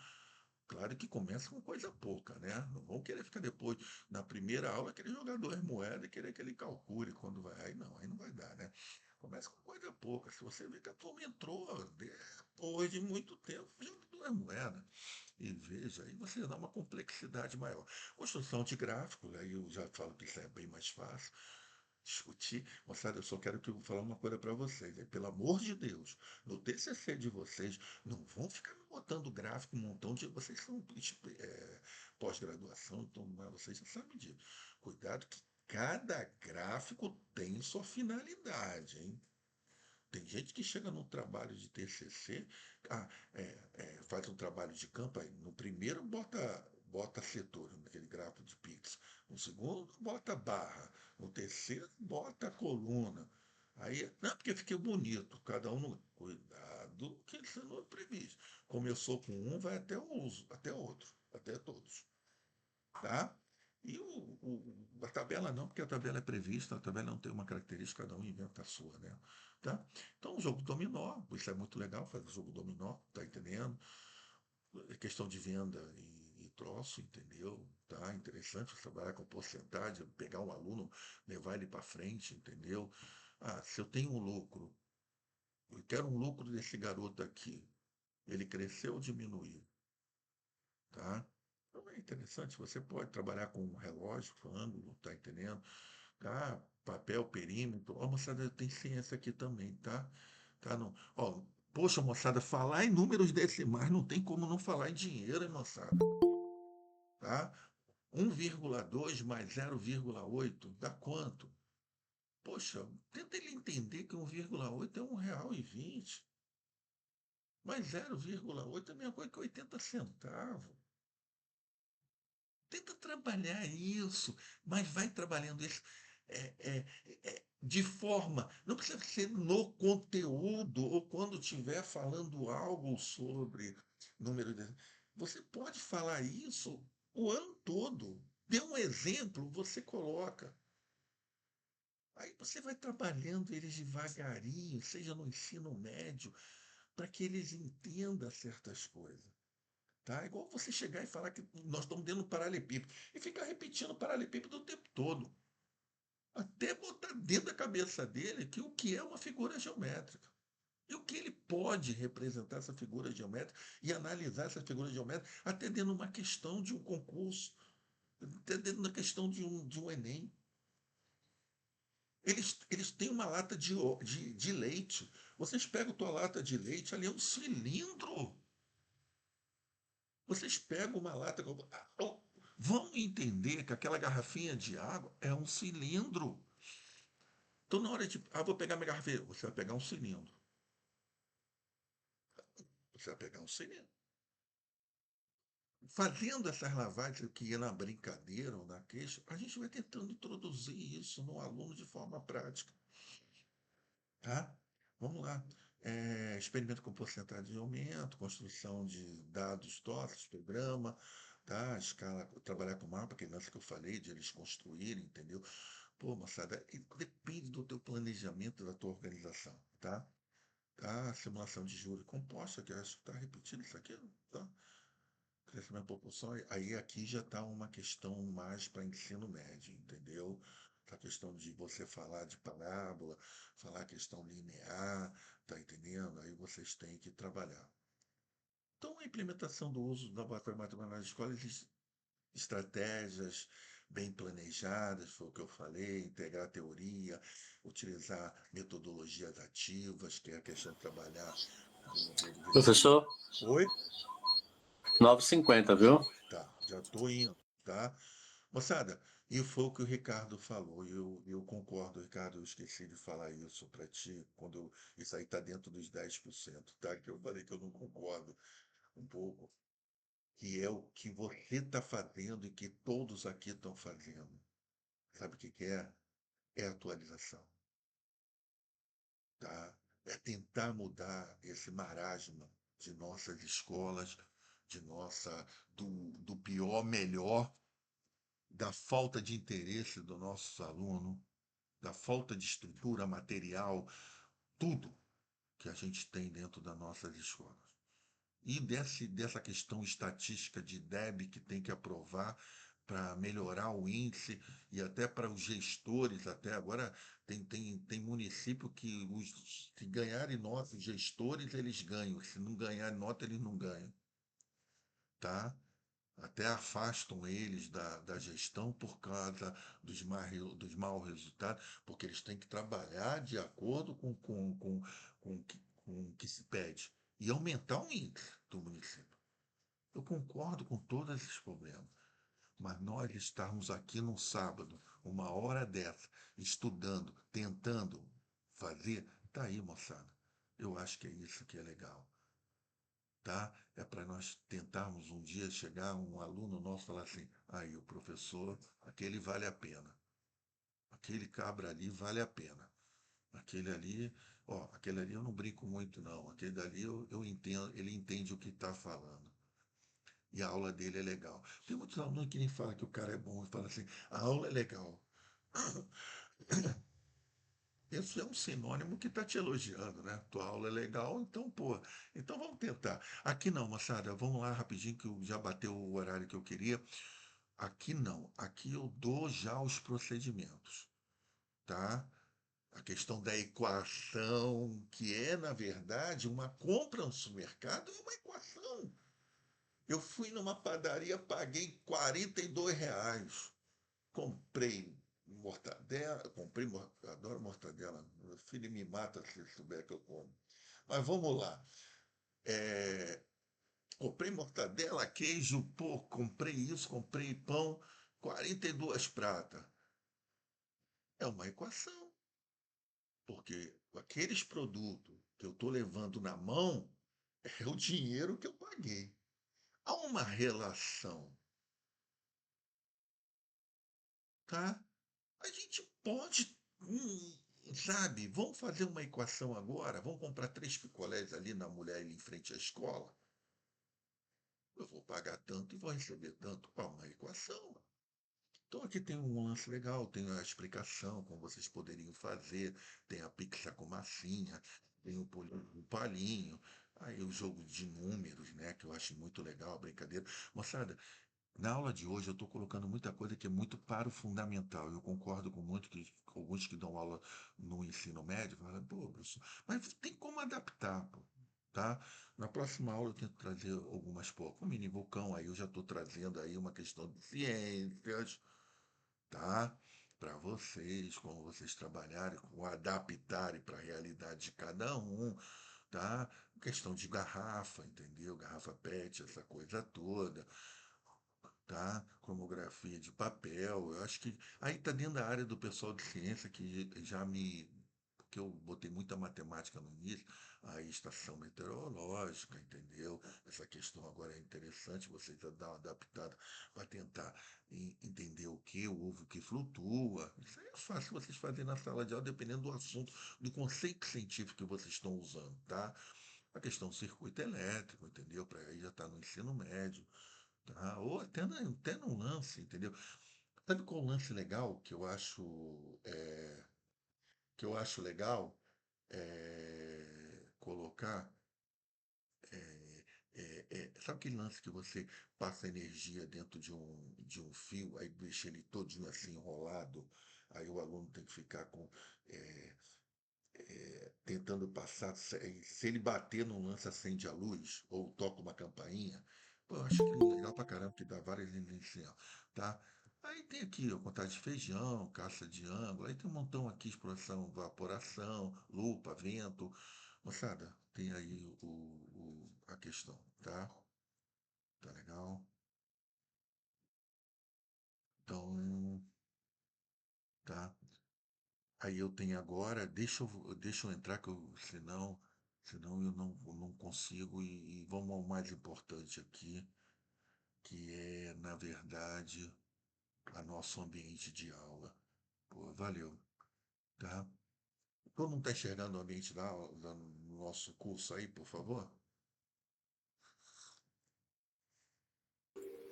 Claro que começa com coisa pouca, né? Não vão querer ficar depois, na primeira aula, querer jogar duas moedas e querer que ele calcule quando vai. Aí não vai dar, né? Começa com coisa pouca. Se você vê que a turma entrou depois de muito tempo, joga duas moedas. E veja, aí você dá uma complexidade maior. Construção de gráficos, aí eu já falo que isso é bem mais fácil discutir. Moçada, eu só quero que eu falar uma coisa para vocês. Pelo amor de Deus, no TCC de vocês, não vão ficar me botando gráfico, um montão de. Vocês são pós-graduação, então vocês já sabem disso. Cuidado que cada gráfico tem sua finalidade, hein? Tem gente que chega num trabalho de TCC, faz um trabalho de campo, aí no primeiro bota setor, naquele gráfico de Pix. No segundo, bota barra. No terceiro, bota coluna. Aí, não, porque fica bonito, cada um. Cuidado, que isso não é previsto. Começou com um, vai até o uso, até outro, até todos. Tá? E a tabela não, porque a tabela é prevista, a tabela não tem uma característica, cada um inventa a sua, né? Tá? Então, o jogo dominó, isso é muito legal, fazer jogo dominó, tá entendendo? É questão de venda e troço, entendeu? Tá interessante você trabalhar com porcentagem, pegar um aluno, levar ele para frente, entendeu? Ah, se eu tenho um lucro, eu quero um lucro desse garoto aqui, ele cresceu ou diminuiu? Tá? Então é interessante, você pode trabalhar com um relógio, com ângulo, tá entendendo? Tá? Papel, perímetro. Ó, moçada, tem ciência aqui também, tá? Tá não. Ó, poxa, moçada, falar em números decimais não tem como não falar em dinheiro, hein, moçada? Tá? 1,2 mais 0,8 dá quanto? Poxa, tenta ele entender que 1,8 é R$ 1,20. Mas 0,8 é a mesma coisa que 80 centavos. Tenta trabalhar isso, mas vai trabalhando isso de forma. Não precisa ser no conteúdo ou quando estiver falando algo sobre número de. Você pode falar isso o ano todo. Dê um exemplo, você coloca. Aí você vai trabalhando eles devagarinho, seja no ensino médio, para que eles entendam certas coisas. Tá? Igual você chegar e falar que nós estamos dentro do paralelepípedo e ficar repetindo o paralelepípedo o tempo todo. Até botar dentro da cabeça dele que o que é uma figura geométrica. E o que ele pode representar essa figura geométrica e analisar essa figura geométrica até dentro de uma questão de um concurso, até dentro da questão de um Enem. Eles têm uma lata de leite. Vocês pegam a tua lata de leite, ali é um cilindro. Vocês pegam uma lata. Vão entender que aquela garrafinha de água é um cilindro. Então, na hora de. Vou pegar minha garrafinha. Você vai pegar um cilindro. Você vai pegar um cilindro. Fazendo essas lavagens que ia na brincadeira ou na queixa, a gente vai tentando introduzir isso no aluno de forma prática. Tá? Vamos lá. experimento com porcentagem de aumento, construção de dados TOFs, programa, tá? Escala, trabalhar com mapa, aquele lance que eu falei, de eles construírem, entendeu? Pô, moçada, depende do teu planejamento, da tua organização, tá? Tá? Simulação de juros composta, que eu acho que está repetindo isso aqui, tá? Crescimento propulsão, aí aqui já está uma questão mais para ensino médio, entendeu? A questão de você falar de parábola, falar a questão linear, tá entendendo? Aí vocês têm que trabalhar. Então, a implementação do uso do laboratório matemático nas escolas, estratégias bem planejadas, foi o que eu falei, integrar a teoria, utilizar metodologias ativas, que é a questão de trabalhar com Professor, Oi? 9h50, viu? Tá, já estou indo, tá? Moçada, e foi o que o Ricardo falou, e eu concordo, Ricardo, eu esqueci de falar isso para ti, isso aí está dentro dos 10%, tá? Que eu falei que eu não concordo um pouco, que é o que você está fazendo e que todos aqui estão fazendo. Sabe o que que é? É atualização, tá? É tentar mudar esse marasmo de nossas escolas, de nossa, do pior melhor, da falta de interesse do nosso aluno, da falta de estrutura material, tudo que a gente tem dentro das nossas escolas. E dessa questão estatística de DEB que tem que aprovar para melhorar o índice e até para os gestores, até agora tem município que se ganharem nota, os gestores eles ganham, se não ganharem nota eles não ganham, tá? Até afastam eles da gestão por causa dos maus resultados, porque eles têm que trabalhar de acordo com o que se pede e aumentar o índice do município. Eu concordo com todos esses problemas, mas nós estarmos aqui num sábado, uma hora dessa, estudando, tentando fazer, tá aí, moçada. Eu acho que é isso que é legal, tá? É para nós tentarmos um dia chegar um aluno nosso e falar assim, aí o professor, aquele vale a pena, aquele cabra ali vale a pena, aquele ali, ó, aquele ali eu não brinco muito não, aquele ali eu entendo, ele entende o que está falando. E a aula dele é legal. Tem muitos alunos que nem falam que o cara é bom e falam assim, a aula é legal. Isso é um sinônimo que está te elogiando, né? Tua aula é legal, então, pô, então vamos tentar. Aqui não, moçada, vamos lá rapidinho que já bateu o horário que eu queria. Aqui não, aqui eu dou já os procedimentos, tá? A questão da equação, que é, na verdade, uma compra no supermercado, é uma equação. Eu fui numa padaria, paguei R$ 42. Comprei mortadela, adoro mortadela. Meu filho me mata se souber que eu como. Mas vamos lá. É, comprei mortadela, queijo, pô, comprei isso, comprei pão, 42 pratas. É uma equação, porque aqueles produtos que eu estou levando na mão é o dinheiro que eu paguei. Há uma relação, tá? A gente pode, sabe? Vamos fazer uma equação agora. Vamos comprar 3 picolés ali na mulher ali em frente à escola. Eu vou pagar tanto e vou receber tanto. É uma equação. Então aqui tem um lance legal, tem a explicação, como vocês poderiam fazer, tem a pizza com massinha, tem o palinho, aí o jogo de números, né? Que eu acho muito legal, a brincadeira. Moçada, na aula de hoje eu estou colocando muita coisa que é muito para o fundamental. Eu concordo com muito que com alguns que dão aula no ensino médio falam, pô, professor, mas tem como adaptar, pô, tá? Na próxima aula eu tento trazer algumas, pô, com o mini vulcão aí eu já estou trazendo aí uma questão de ciências, tá? Para vocês, como vocês trabalharem, como adaptarem para a realidade de cada um, tá? Questão de garrafa, entendeu? Garrafa PET, essa coisa toda, tá? Cromografia de papel. Eu acho que aí está dentro da área do pessoal de ciência que já me porque eu botei muita matemática no início, aí estação meteorológica, entendeu? Essa questão agora é interessante, vocês dar uma adaptada para tentar entender o que, o ovo que flutua. Isso aí é fácil vocês fazerem na sala de aula, dependendo do assunto, do conceito científico que vocês estão usando, tá? A questão do circuito elétrico, entendeu? Para aí já está no ensino médio, tá? Ou até no lance, entendeu? Sabe qual o lance legal que eu acho legal colocar? Sabe aquele lance que você passa energia dentro de um fio, aí deixa ele todinho assim enrolado, aí o aluno tem que ficar é, tentando passar, se ele bater no lance acende a luz, ou toca uma campainha, pô, eu acho que é legal pra caramba, que dá várias linhas assim, ó, tá? Aí tem aqui, ó, contagem de feijão, caça de ângulo, aí tem um montão aqui, exploração, evaporação, lupa, vento, moçada, tem aí a questão, tá? Tá legal? Então, tá. Aí eu tenho agora, deixa eu entrar, senão eu não consigo, e vamos ao mais importante aqui, que é, na verdade, a nosso ambiente de aula. Pô, valeu, tá? Todo mundo está enxergando o ambiente da aula, do nosso curso aí, por favor?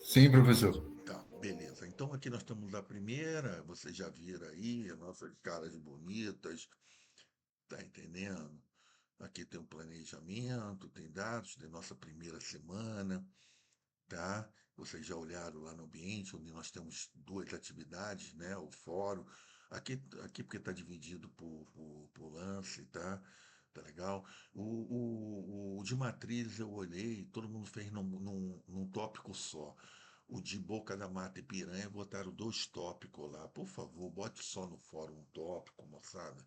Sim, professor. Tá, beleza. Então aqui nós temos a primeira, vocês já viram aí, as nossas caras bonitas, tá entendendo? Aqui tem um planejamento, tem dados, tem nossa primeira semana, tá? Vocês já olharam lá no ambiente, onde nós temos duas atividades, né? O fórum. Aqui porque está dividido por lance, tá? Tá legal? O de matriz eu olhei, todo mundo fez num tópico só. O de Boca da Mata e Piranha botaram dois tópicos lá. Por favor, bote só no fórum um tópico, moçada,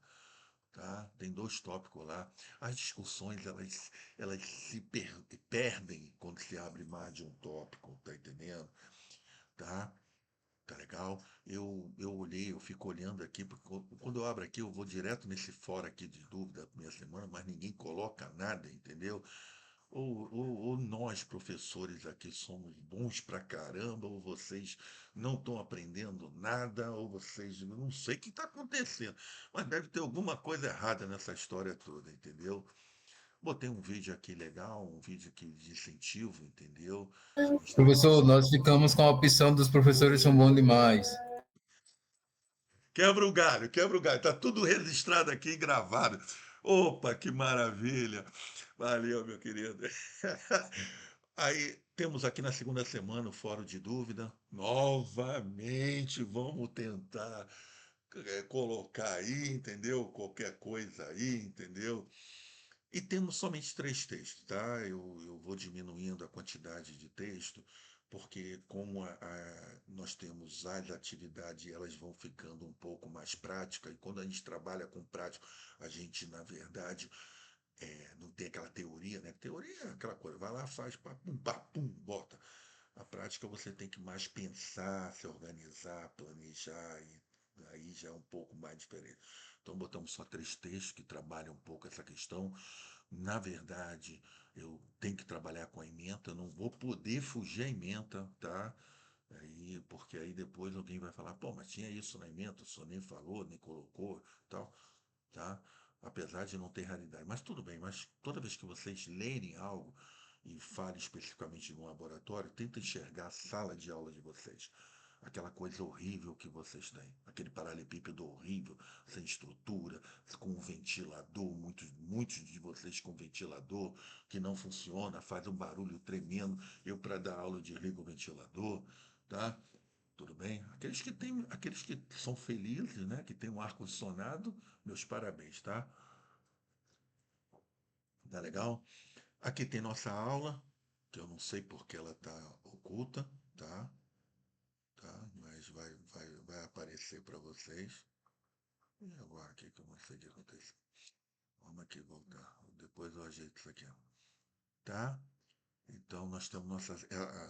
tá? Tem dois tópicos lá. As discussões, elas perdem quando se abre mais de um tópico, tá entendendo? Tá? Tá legal? Eu olhei, eu fico olhando aqui, porque quando eu abro aqui, eu vou direto nesse fora aqui de dúvida da minha semana, mas ninguém coloca nada, entendeu? Ou nós, professores aqui, somos bons pra caramba, ou vocês não estão aprendendo nada, ou vocês, eu não sei o que está acontecendo, mas deve ter alguma coisa errada nessa história toda, entendeu? Botei um vídeo aqui legal, um vídeo aqui de incentivo, entendeu? A gente tá Professor, nós ficamos com a opção dos professores são bons demais. quebra o galho, tá tudo registrado aqui e gravado. Opa, que maravilha! Valeu, meu querido. Aí temos aqui na segunda semana o Fórum de Dúvida. Novamente, vamos tentar colocar aí, entendeu? Qualquer coisa aí, entendeu? E temos somente três textos, tá? Eu vou diminuindo a quantidade de texto, porque como nós temos as atividades, elas vão ficando um pouco mais práticas, e quando a gente trabalha com prático, a gente, na verdade, não tem aquela teoria, né? Teoria é aquela coisa, vai lá, faz, pá, pum, bota. A prática você tem que mais pensar, se organizar, planejar, e aí já é um pouco mais diferente. Então botamos só três textos que trabalham um pouco essa questão. Na verdade, eu tenho que trabalhar com a ementa, eu não vou poder fugir à ementa, tá? Aí, porque aí depois alguém vai falar, pô, mas tinha isso na ementa, o senhor nem falou, nem colocou, tal, tá? Apesar de não ter realidade. Mas tudo bem, mas toda vez que vocês lerem algo e falem especificamente no laboratório, tenta enxergar a sala de aula de vocês. Aquela coisa horrível que vocês têm, aquele paralelepípedo horrível, sem estrutura, com um ventilador, muitos de vocês com ventilador que não funciona, faz um barulho tremendo. Eu, para dar aula, eu desligo o ventilador, tá? Tudo bem? Aqueles que são felizes, né? Que tem um ar-condicionado, meus parabéns, tá? Tá legal? Aqui tem nossa aula, que eu não sei porque ela está oculta, tá? Tá? Mas vai aparecer para vocês. E agora aqui que eu não sei o que aconteceu. Vamos aqui voltar. Depois eu ajeito isso aqui, tá? Então, nós temos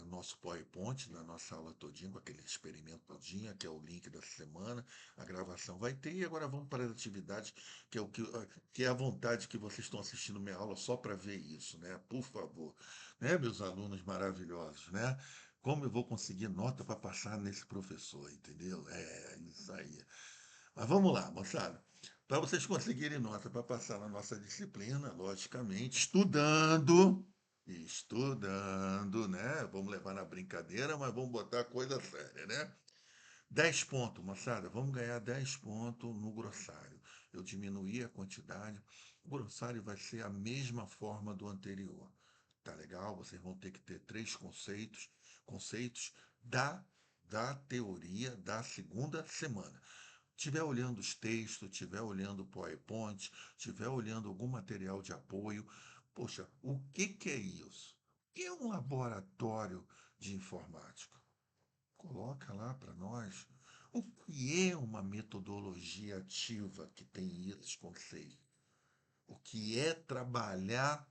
nosso PowerPoint na nossa aula todinha, com aquele experimento todinho, que é o link dessa semana. A gravação vai ter, e agora vamos para as atividades, que é a vontade que vocês estão assistindo minha aula só para ver isso, né? Por favor, né, meus alunos maravilhosos, né? Como eu vou conseguir nota para passar nesse professor, entendeu? É isso aí. Mas vamos lá, moçada. Para vocês conseguirem nota para passar na nossa disciplina, logicamente, estudando, né? Vamos levar na brincadeira, mas vamos botar a coisa séria, né? 10 pontos, moçada. Vamos ganhar 10 pontos no grossário. Eu diminuí a quantidade. O grossário vai ser a mesma forma do anterior. Tá legal? Vocês vão ter que ter 3 conceitos da teoria da segunda semana. Estiver olhando os textos, estiver olhando o PowerPoint, estiver olhando algum material de apoio, poxa, o que é isso? O que é um laboratório de informática? Coloca lá para nós. O que é uma metodologia ativa que tem esses conceitos? O que é trabalhar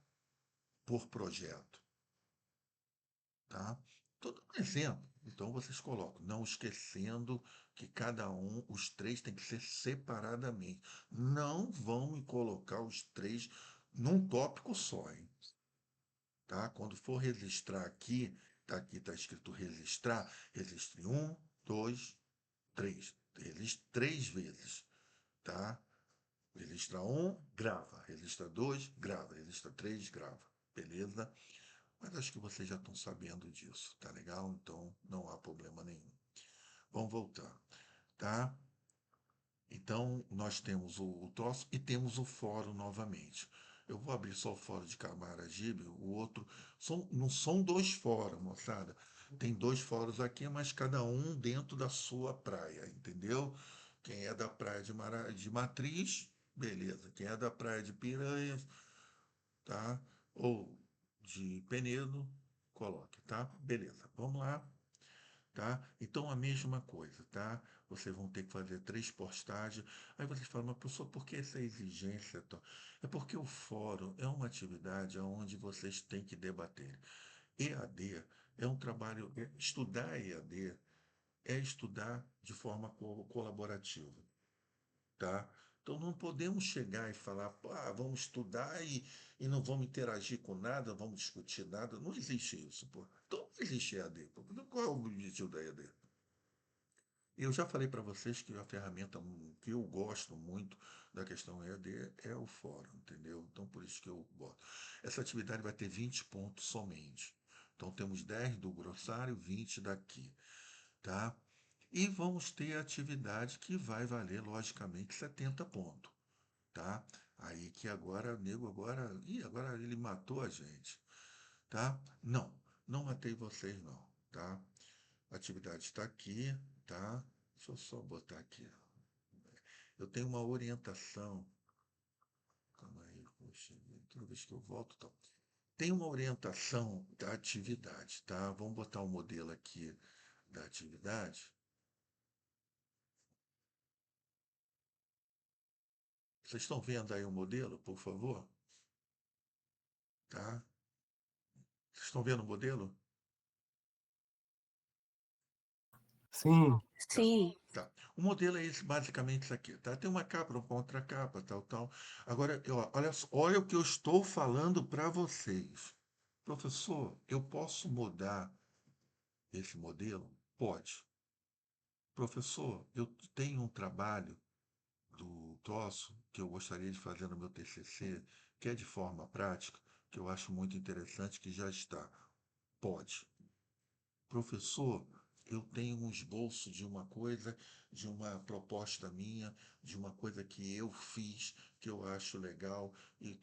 por projeto? Tá? Todo um exemplo. Então vocês colocam, não esquecendo que cada um, os 3 tem que ser separadamente. Não vão me colocar os 3 num tópico só, hein? Tá? Quando for registrar aqui está escrito registrar, registre 1, 2, 3. Registre 3 vezes, tá? Registra 1, grava. Registra 2, grava. Registra 3, grava. Beleza? Mas acho que vocês já estão sabendo disso, tá legal? Então não há problema nenhum. Vamos voltar, tá? Então nós temos o troço e temos o fórum novamente. Eu vou abrir só o fórum de Camaragibe, o outro. Não são 2 fóruns, moçada. Tem 2 fóruns aqui, mas cada um dentro da sua praia, entendeu? Quem é da praia de Matriz, beleza. Quem é da praia de Piranhas, tá? Ou de Penedo, coloque, tá? Beleza, vamos lá, tá? Então a mesma coisa, tá? Vocês vão ter que fazer 3 postagens. Aí vocês falam, mas professor, por que essa exigência? É porque o fórum é uma atividade onde vocês têm que debater. EAD é um trabalho, estudar EAD é estudar de forma colaborativa, tá? Então não podemos chegar e falar, vamos estudar e não vamos interagir com nada, vamos discutir nada. Não existe isso, pô. Então não existe EAD, pô. Então, qual é o objetivo da EAD? Eu já falei para vocês que a ferramenta que eu gosto muito da questão EAD é o fórum, entendeu? Então por isso que eu boto. Essa atividade vai ter 20 pontos somente. Então temos 10 do grossário, 20 daqui, tá? E vamos ter a atividade que vai valer, logicamente, 70 pontos, tá? Aí que agora, o nego agora ele matou a gente, tá? Não, não matei vocês não, tá? A atividade está aqui, tá? Deixa eu só botar aqui. Eu tenho uma orientação. Calma aí, poxa, toda vez que eu volto, tá? Tem uma orientação da atividade, tá? Vamos botar o modelo aqui da atividade. Vocês estão vendo aí o modelo, por favor? Tá? Vocês estão vendo o modelo? Sim, Sim. Tá. O modelo é esse, basicamente isso aqui, tá? Tem uma capa, uma contracapa, tal. Agora, olha o que eu estou falando para vocês. Professor, eu posso mudar esse modelo? Pode. Professor, eu tenho um trabalho do troço que eu gostaria de fazer no meu TCC, que é de forma prática, que eu acho muito interessante, que já está. Pode. Professor, eu tenho um esboço de uma coisa, de uma proposta minha, de uma coisa que eu fiz, que eu acho legal, e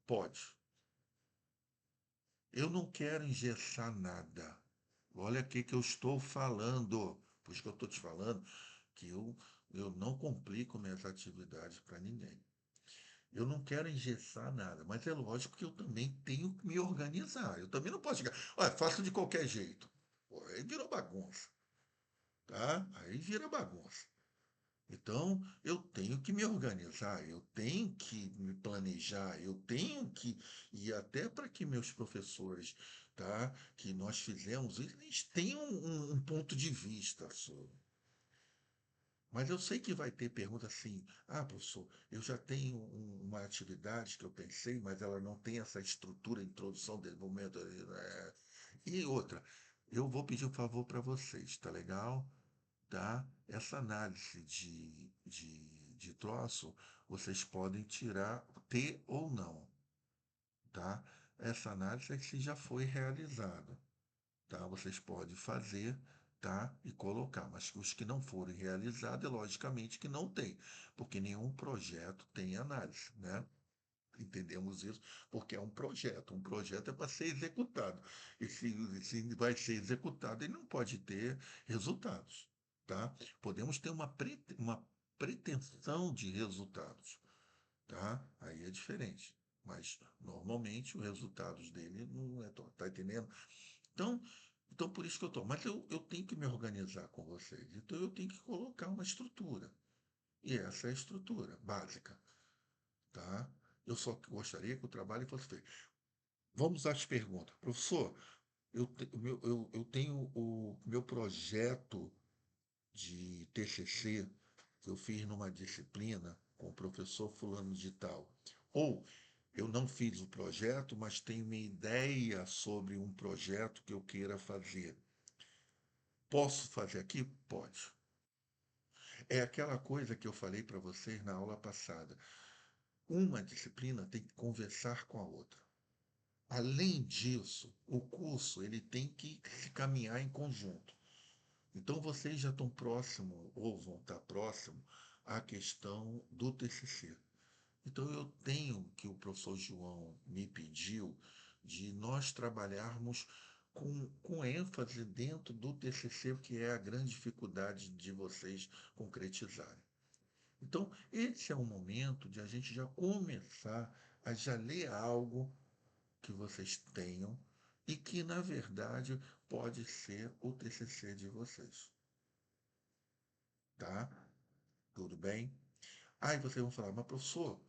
pode. Eu não quero engessar nada. Olha aqui que eu estou falando. Por isso que eu estou te falando que eu não complico minhas atividades para ninguém. Eu não quero engessar nada, mas é lógico que eu também tenho que me organizar. Eu também não posso chegar, olha, faço de qualquer jeito. Pô, aí virou bagunça, tá? Aí vira bagunça. Então, eu tenho que me organizar, eu tenho que me planejar, eu tenho que, e até para que meus professores, tá, que nós fizemos, eles tenham um ponto de vista sobre. Mas eu sei que vai ter pergunta assim: ah, professor, eu já tenho uma atividade que eu pensei, mas ela não tem essa estrutura, introdução, desenvolvimento. E outra, eu vou pedir um favor para vocês, tá legal? Tá? Essa análise de troço, vocês podem tirar, ter ou não, tá? Essa análise é que já foi realizada, tá? Vocês podem fazer, tá? E colocar, mas os que não forem realizados, é logicamente que não tem, porque nenhum projeto tem análise, né? Entendemos isso porque é um projeto. Um projeto é para ser executado. E se vai ser executado, ele não pode ter resultados, tá? Podemos ter uma pretensão de resultados, tá? Aí é diferente. Mas normalmente os resultados dele não é, tá entendendo? Então, então por isso que eu estou. Mas eu tenho que me organizar com vocês. Então eu tenho que colocar uma estrutura. E essa é a estrutura básica, tá? Eu só gostaria que o trabalho fosse feito. Vamos às perguntas. Professor, eu tenho o meu projeto de TCC que eu fiz numa disciplina com o professor fulano de tal. Ou eu não fiz o projeto, mas tenho uma ideia sobre um projeto que eu queira fazer. Posso fazer aqui? Pode. É aquela coisa que eu falei para vocês na aula passada. Uma disciplina tem que conversar com a outra. Além disso, o curso ele tem que se caminhar em conjunto. Então vocês já estão próximo ou vão estar próximo à questão do TCC. Então eu tenho que o professor João me pediu de nós trabalharmos com ênfase dentro do TCC, que é a grande dificuldade de vocês concretizarem. Então, esse é o momento de a gente já começar a já ler algo que vocês tenham e que, na verdade, pode ser o TCC de vocês. Tá? Tudo bem? Aí vocês vão falar, mas professor,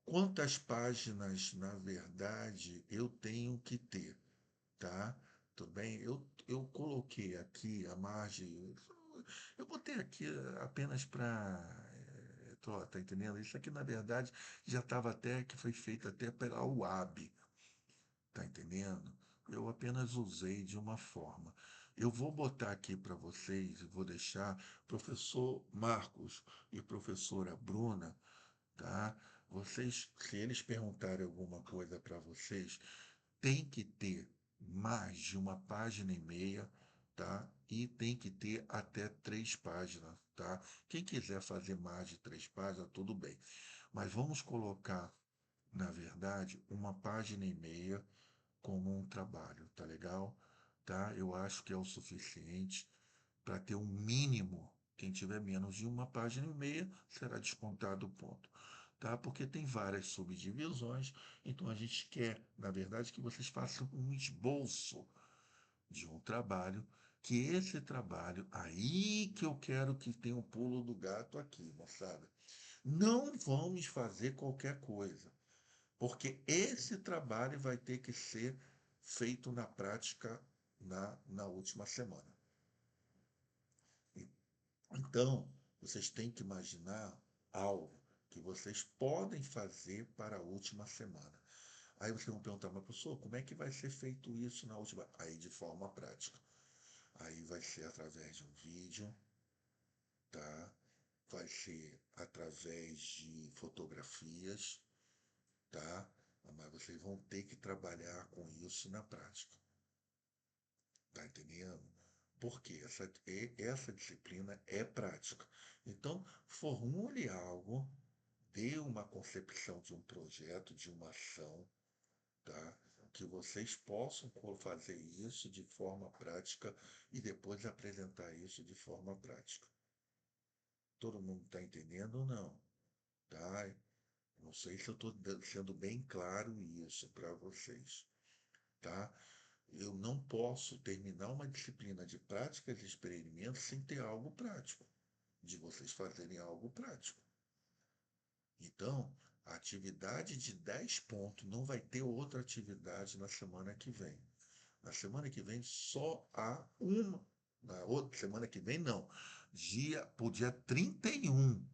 quantas páginas, na verdade, eu tenho que ter? Tá? Tudo bem? Eu coloquei aqui a margem. Eu botei aqui apenas para. Tá entendendo? Isso aqui, na verdade, já estava até que foi feito até pela UAB. Tá entendendo? Eu apenas usei de uma forma. Eu vou botar aqui para vocês, vou deixar professor Marcos e professora Bruna, tá? Vocês, se eles perguntarem alguma coisa para vocês, tem que ter mais de uma página e meia, tá? E tem que ter até 3 páginas, tá? Quem quiser fazer mais de 3 páginas, tudo bem. Mas vamos colocar, na verdade, uma página e meia como um trabalho, tá legal? Tá? Eu acho que é o suficiente para ter um mínimo. Quem tiver menos de uma página e meia será descontado o ponto, tá? Porque tem várias subdivisões, então a gente quer, na verdade, que vocês façam um esboço de um trabalho, que esse trabalho, aí que eu quero que tenha o pulo do gato aqui, moçada. Não vamos fazer qualquer coisa. Porque esse trabalho vai ter que ser feito na prática na última semana. Então, vocês têm que imaginar algo que vocês podem fazer para a última semana. Aí vocês vão perguntar, mas professor, como é que vai ser feito isso na última? Aí de forma prática. Aí vai ser através de um vídeo, tá? Vai ser através de fotografias, tá? Mas vocês vão ter que trabalhar com isso na prática. Tá entendendo? Porque essa disciplina é prática. Então, formule algo, dê uma concepção de um projeto, de uma ação, tá? Que vocês possam fazer isso de forma prática e depois apresentar isso de forma prática. Todo mundo está entendendo ou não? Tá? Não sei se eu estou sendo bem claro isso para vocês, tá? Eu não posso terminar uma disciplina de práticas e experimentos sem ter algo prático. de vocês fazerem algo prático. Então, a atividade de 10 pontos não vai ter outra atividade na semana que vem. Na semana que vem só há uma. Na outra semana que vem, não. Pro dia 31.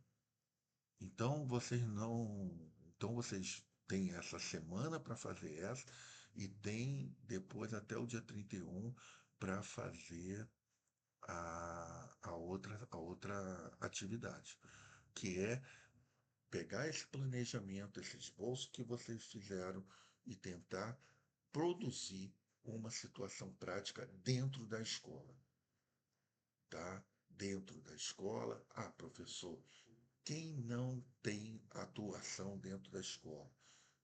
Então vocês não. Então vocês têm essa semana para fazer essa e tem depois até o dia 31 para fazer a outra atividade, que é pegar esse planejamento, esse esboço que vocês fizeram e tentar produzir uma situação prática dentro da escola, tá? Dentro da escola, professor, quem não tem atuação dentro da escola?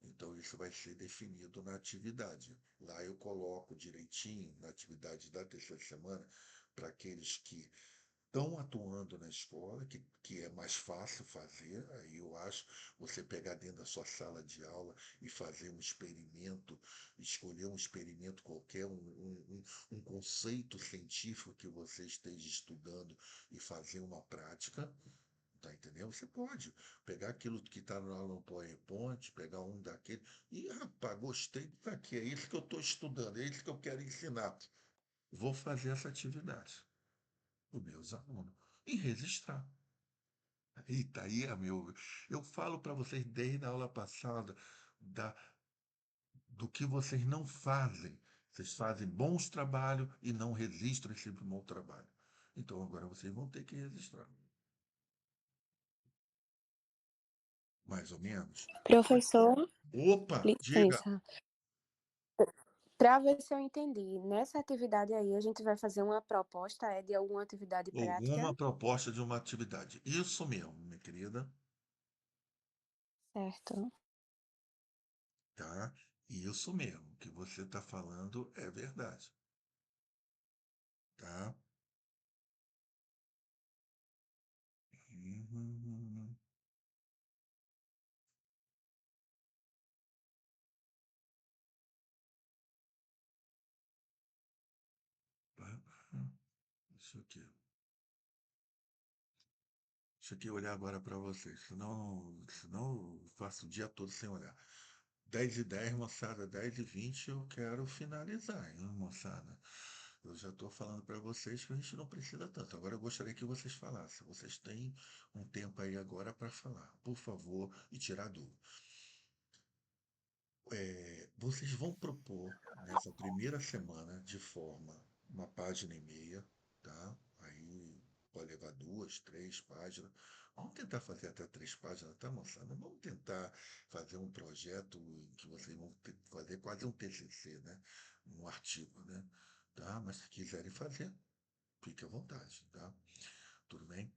Então, isso vai ser definido na atividade. Lá eu coloco direitinho na atividade da terceira semana para aqueles que estão atuando na escola, que é mais fácil fazer. Aí eu acho você pegar dentro da sua sala de aula e fazer um experimento, escolher um experimento qualquer, um conceito científico que você esteja estudando e fazer uma prática. Tá entendendo? Você pode pegar aquilo que está no PowerPoint, pegar um daquele, e rapaz, gostei disso aqui, é isso que eu estou estudando, é isso que eu quero ensinar. Vou fazer essa atividade para os meus alunos e registrar. Eita, aí, meu, eu falo para vocês desde a aula passada da, do que vocês não fazem. Vocês fazem bons trabalhos e não registram esse bom trabalho. Então agora vocês vão ter que registrar. Mais ou menos. Professor, Opa, diga. licença. Para ver se eu entendi, nessa atividade aí a gente vai fazer uma proposta de alguma atividade prática, Alguma proposta de uma atividade. Isso mesmo, minha querida, certo? tá? Isso mesmo, o que você está falando é verdade, tá? Uhum. Isso aqui. Deixa eu olhar agora para vocês, senão eu faço o dia todo sem olhar. 10h10, moçada, 10h20, eu quero finalizar, hein, moçada? Eu já estou falando para vocês que a gente não precisa tanto. Agora eu gostaria que vocês falassem. Vocês têm um tempo aí agora para falar, por favor, e tirar dúvida. Vocês vão propor nessa primeira semana de forma uma página e meia, tá? Aí pode levar 2, 3 páginas. Vamos tentar fazer até 3 páginas, tá, moçada? Vamos tentar fazer um projeto que vocês vão fazer quase um TCC, né? Um artigo, né? Tá? Mas se quiserem fazer, fique à vontade, tá? Tudo bem?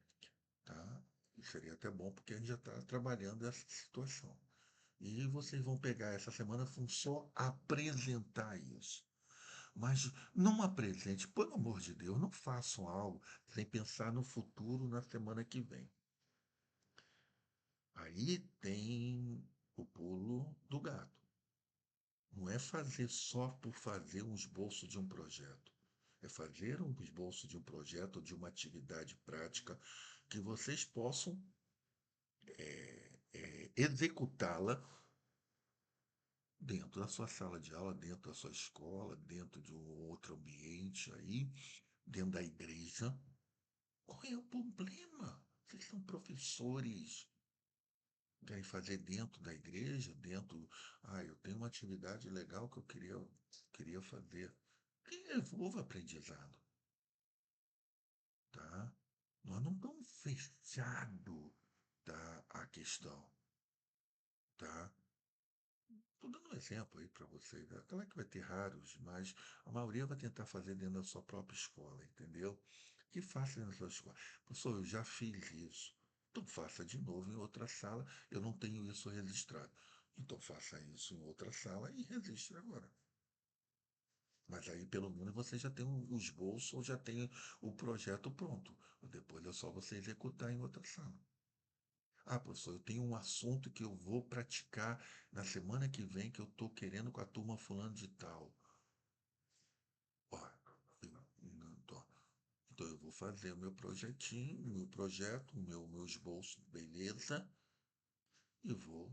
Tá? E seria até bom porque a gente já está trabalhando essa situação. E vocês vão pegar essa semana, vão só apresentar isso. Mas não apresente, pelo amor de Deus, não façam algo sem pensar no futuro na semana que vem. Aí tem o pulo do gato. Não é fazer só por fazer um esboço de um projeto. É fazer um esboço de um projeto, de uma atividade prática que vocês possam executá-la dentro da sua sala de aula, dentro da sua escola, dentro de um outro ambiente aí, dentro da igreja. Qual é o problema? Vocês são professores. Querem fazer dentro da igreja, dentro. Eu tenho uma atividade legal que eu queria fazer. Que envolva aprendizado, tá? Nós não estamos fechados, tá, a questão, tá? Estou dando um exemplo aí para vocês, né? Claro que vai ter raros, mas a maioria vai tentar fazer dentro da sua própria escola, entendeu? Que faça dentro da sua escola. Professor, eu já fiz isso. Então faça de novo em outra sala. Eu não tenho isso registrado. Então faça isso em outra sala e registre agora. Mas aí pelo menos você já tem o esboço ou já tem o projeto pronto. Depois é só você executar em outra sala. Professor, eu tenho um assunto que eu vou praticar na semana que vem que eu estou querendo com a turma fulano de tal. Ó, não tô. Então eu vou fazer o meu projetinho, o meu projeto, meu esboço, beleza, e vou,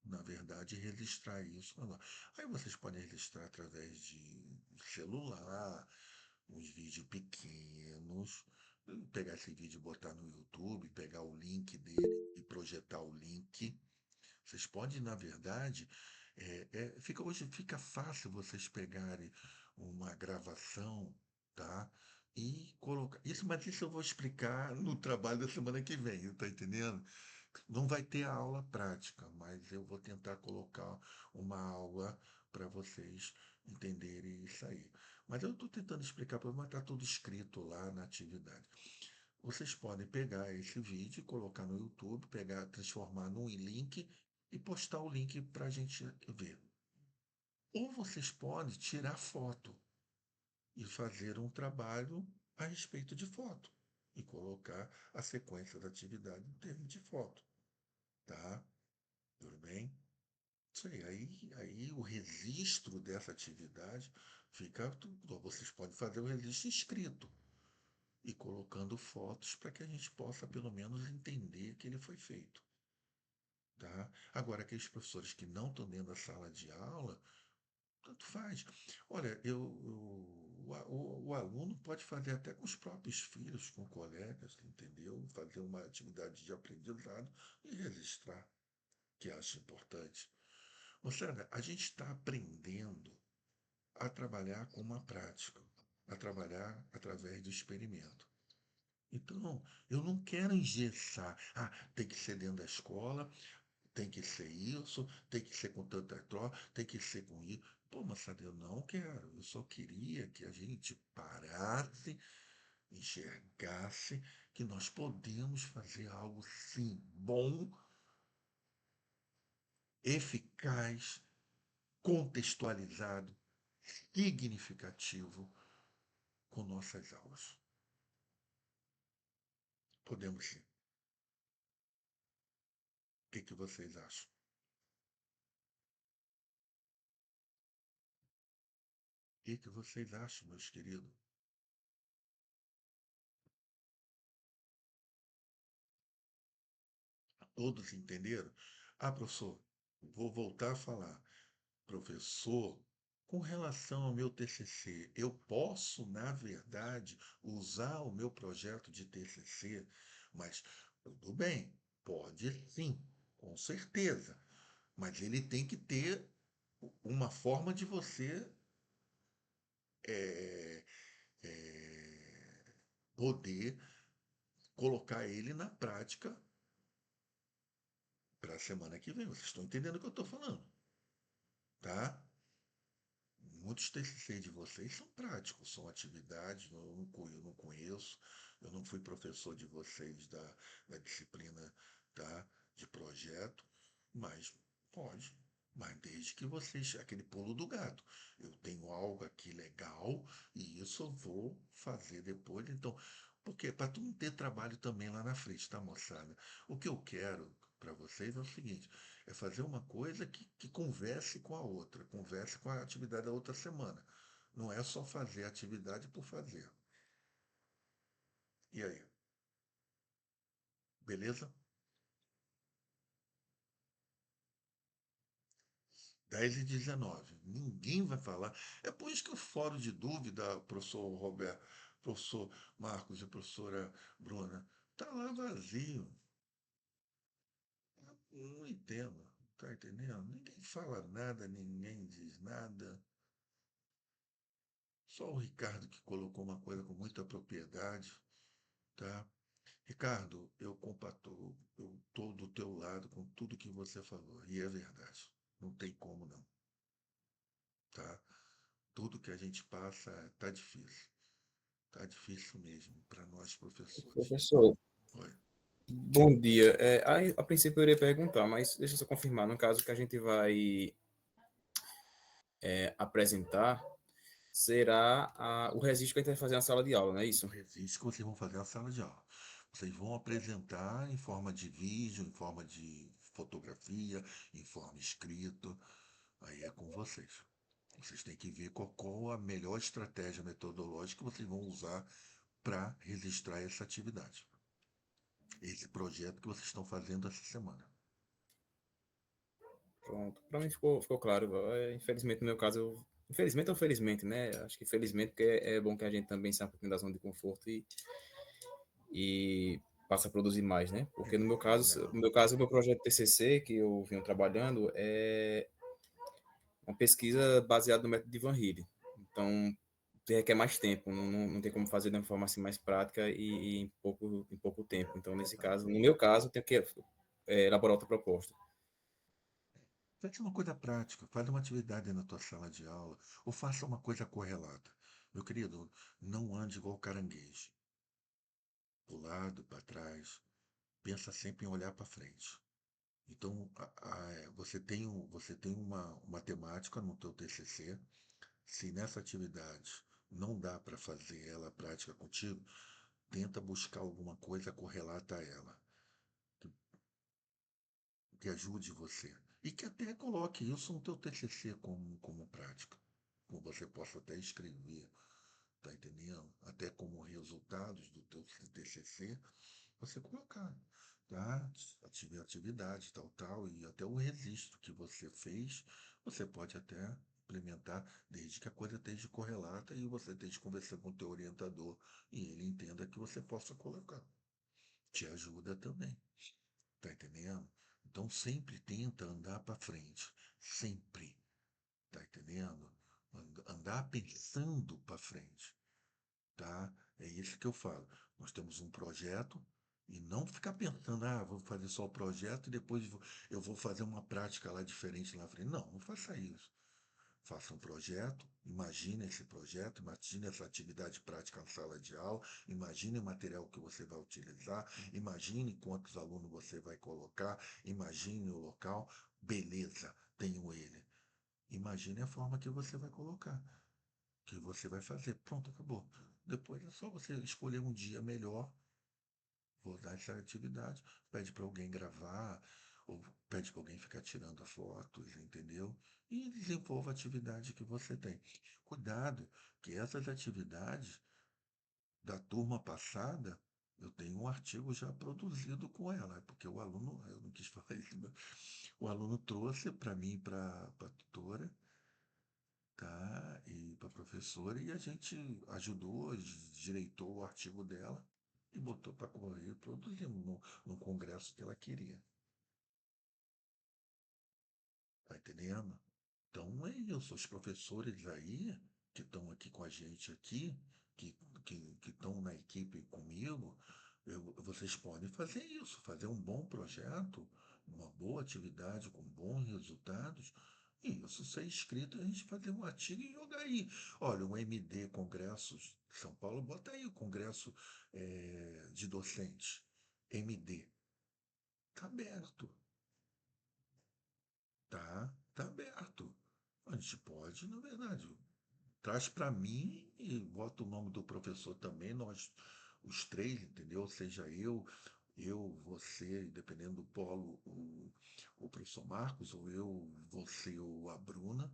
na verdade, registrar isso lá. Aí vocês podem registrar através de celular, uns vídeos pequenos, pegar esse vídeo e botar no YouTube, pegar o link dele e projetar o link. Vocês podem, na verdade, hoje fica fácil vocês pegarem uma gravação, tá? E colocar. Mas isso eu vou explicar no trabalho da semana que vem, tá entendendo? Não vai ter a aula prática, mas eu vou tentar colocar uma aula para vocês entenderem isso aí. Mas eu estou tentando explicar para vocês, mas está tudo escrito lá na atividade. Vocês podem pegar esse vídeo, colocar no YouTube, pegar, transformar num link e postar o link para a gente ver. Ou vocês podem tirar foto e fazer um trabalho a respeito de foto e colocar a sequência da atividade em termos de foto, tá? Tudo bem? Isso aí. Aí o registro dessa atividade fica. Vocês podem fazer o registro escrito e colocando fotos para que a gente possa pelo menos entender que ele foi feito. Tá? Agora, aqueles professores que não estão dentro da sala de aula, tanto faz. Olha, o aluno pode fazer até com os próprios filhos, com colegas, entendeu? Fazer uma atividade de aprendizado e registrar, que acho importante. Moçada, a gente está aprendendo a trabalhar com uma prática, a trabalhar através do experimento. Então, eu não quero engessar. Ah, tem que ser dentro da escola, tem que ser isso, tem que ser com tanta troca, tem que ser com isso. Pô, moçada, eu não quero. Eu só queria que a gente parasse, enxergasse que nós podemos fazer algo, sim, bom, eficaz, contextualizado, significativo com nossas aulas. Podemos sim. O que vocês acham? O que vocês acham, meus queridos? Todos entenderam? Ah, professor, vou voltar a falar. Professor, com relação ao meu TCC, eu posso, na verdade, usar o meu projeto de TCC, mas tudo bem, pode sim, com certeza. Mas ele tem que ter uma forma de você é, poder colocar ele na prática para a semana que vem. Vocês estão entendendo o que eu estou falando, tá? Muitos TCC de vocês são práticos, são atividades, eu não conheço, eu não fui professor de vocês da disciplina, tá, de projeto, mas pode. Mas desde que vocês, aquele pulo do gato, eu tenho algo aqui legal e isso eu vou fazer depois. Então, porque para tu não ter trabalho também lá na frente, tá, moçada? O que eu quero para vocês é o seguinte: é fazer uma coisa que converse com a outra, converse com a atividade da outra semana. Não é só fazer a atividade por fazer. E aí? Beleza? 10h19. Ninguém vai falar. É por isso que o fórum de dúvida, professor Roberto, professor Marcos e professora Bruna, está lá vazio. Eu não entendo. Tá entendendo? Ninguém fala nada, ninguém diz nada. Só o Ricardo que colocou uma coisa com muita propriedade, tá? Ricardo, eu compato, eu estou do teu lado com tudo que você falou, e é verdade. Não tem como não, tá? Tudo que a gente passa tá difícil. Tá difícil mesmo para nós professores. Professor, Oi. bom dia. A princípio eu iria perguntar, mas deixa eu só confirmar. No caso que a gente vai apresentar, será o registro que a gente vai fazer na sala de aula, não é O isso? registro que vocês vão fazer na sala de aula. Vocês vão apresentar em forma de vídeo, em forma de fotografia, em forma escrito. Aí é com vocês. Vocês têm que ver qual a melhor estratégia metodológica que vocês vão usar para registrar essa atividade, esse projeto que vocês estão fazendo essa semana. Pronto. Para mim ficou claro. Infelizmente, no meu caso, infelizmente ou felizmente, né? Acho que felizmente, porque é bom que a gente também saia um pouquinho da zona de conforto e passa a produzir mais, né? Porque no meu caso, o meu projeto TCC que eu venho trabalhando é uma pesquisa baseada no método de Van Heide. Então, requer mais tempo, não tem como fazer de uma forma assim mais prática e em pouco tempo. Então, nesse caso, no meu caso, eu tenho que elaborar outra proposta. Faça uma coisa prática, faz uma atividade na tua sala de aula, ou faça uma coisa correlata. Meu querido, não ande igual caranguejo, para o lado, para trás. Pensa sempre em olhar para frente. Então, você tem uma temática no teu TCC. Se nessa atividade não dá para fazer ela prática contigo, tenta buscar alguma coisa correlata a ela, que, que ajude você. E que até coloque isso no teu TCC como prática. Como você possa até escrever, tá entendendo? Até como resultados do teu TCC, você colocar, tá? Atividade, tal, e até o registro que você fez, você pode até implementar, desde que a coisa esteja correlata e você esteja conversando com o teu orientador e ele entenda que você possa colocar. Te ajuda também, tá entendendo? Então sempre tenta andar para frente, sempre, tá entendendo? Andar pensando para frente, tá? É isso que eu falo. Nós temos um projeto e não ficar pensando, vou fazer só o projeto e depois eu vou fazer uma prática lá diferente lá na frente. Não, não faça isso. Faça um projeto, imagine esse projeto, imagine essa atividade prática na sala de aula, imagine o material que você vai utilizar, imagine quantos alunos você vai colocar, imagine o local. Beleza, tenho ele. Imagine a forma que você vai colocar, que você vai fazer. Pronto, acabou. Depois é só você escolher um dia melhor, vou dar essa atividade, pede para alguém gravar, ou pede para alguém ficar tirando fotos, entendeu? E desenvolva a atividade que você tem. Cuidado, que essas atividades da turma passada, eu tenho um artigo já produzido com ela, porque o aluno, eu não quis falar isso, o aluno trouxe para mim, para a tutora, tá? E para a professora, e a gente ajudou, direitou o artigo dela e botou para correr, produzimos no congresso que ela queria. Tá entendendo? Então é isso, os professores aí que estão aqui com a gente aqui, que que estão na equipe comigo, vocês podem fazer isso, fazer um bom projeto, uma boa atividade com bons resultados, e isso ser escrito, a gente fazer um artigo e jogar aí. Olha, o MD Congressos de São Paulo, bota aí o Congresso de Docentes, MD, tá aberto. Tá aberto. A gente pode, na verdade, traz para mim e bota o nome do professor também, nós os três, entendeu? Seja você, dependendo do polo, o professor Marcos, ou eu, você ou a Bruna,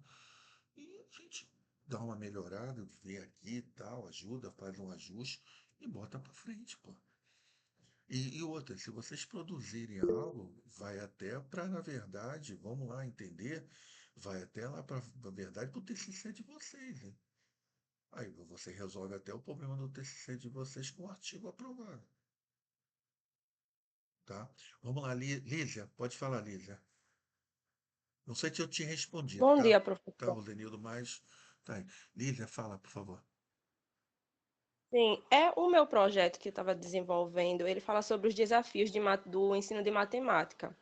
e a gente dá uma melhorada, vê aqui e tal, ajuda, faz um ajuste e bota para frente, pô. E outra, se vocês produzirem algo, vai até para, na verdade, vamos lá entender, vai até lá para, na verdade, para o TCC de vocês, hein? Aí você resolve até o problema do TCC de vocês com o artigo aprovado, tá? Vamos lá, Lígia, pode falar, Lígia. Não sei se eu tinha respondido, Bom tá? dia, Tá, professor. Rosenildo, mas tá aí. Lígia, fala, por favor. Sim, é o meu projeto que eu estava desenvolvendo. Ele fala sobre os desafios do ensino de matemática.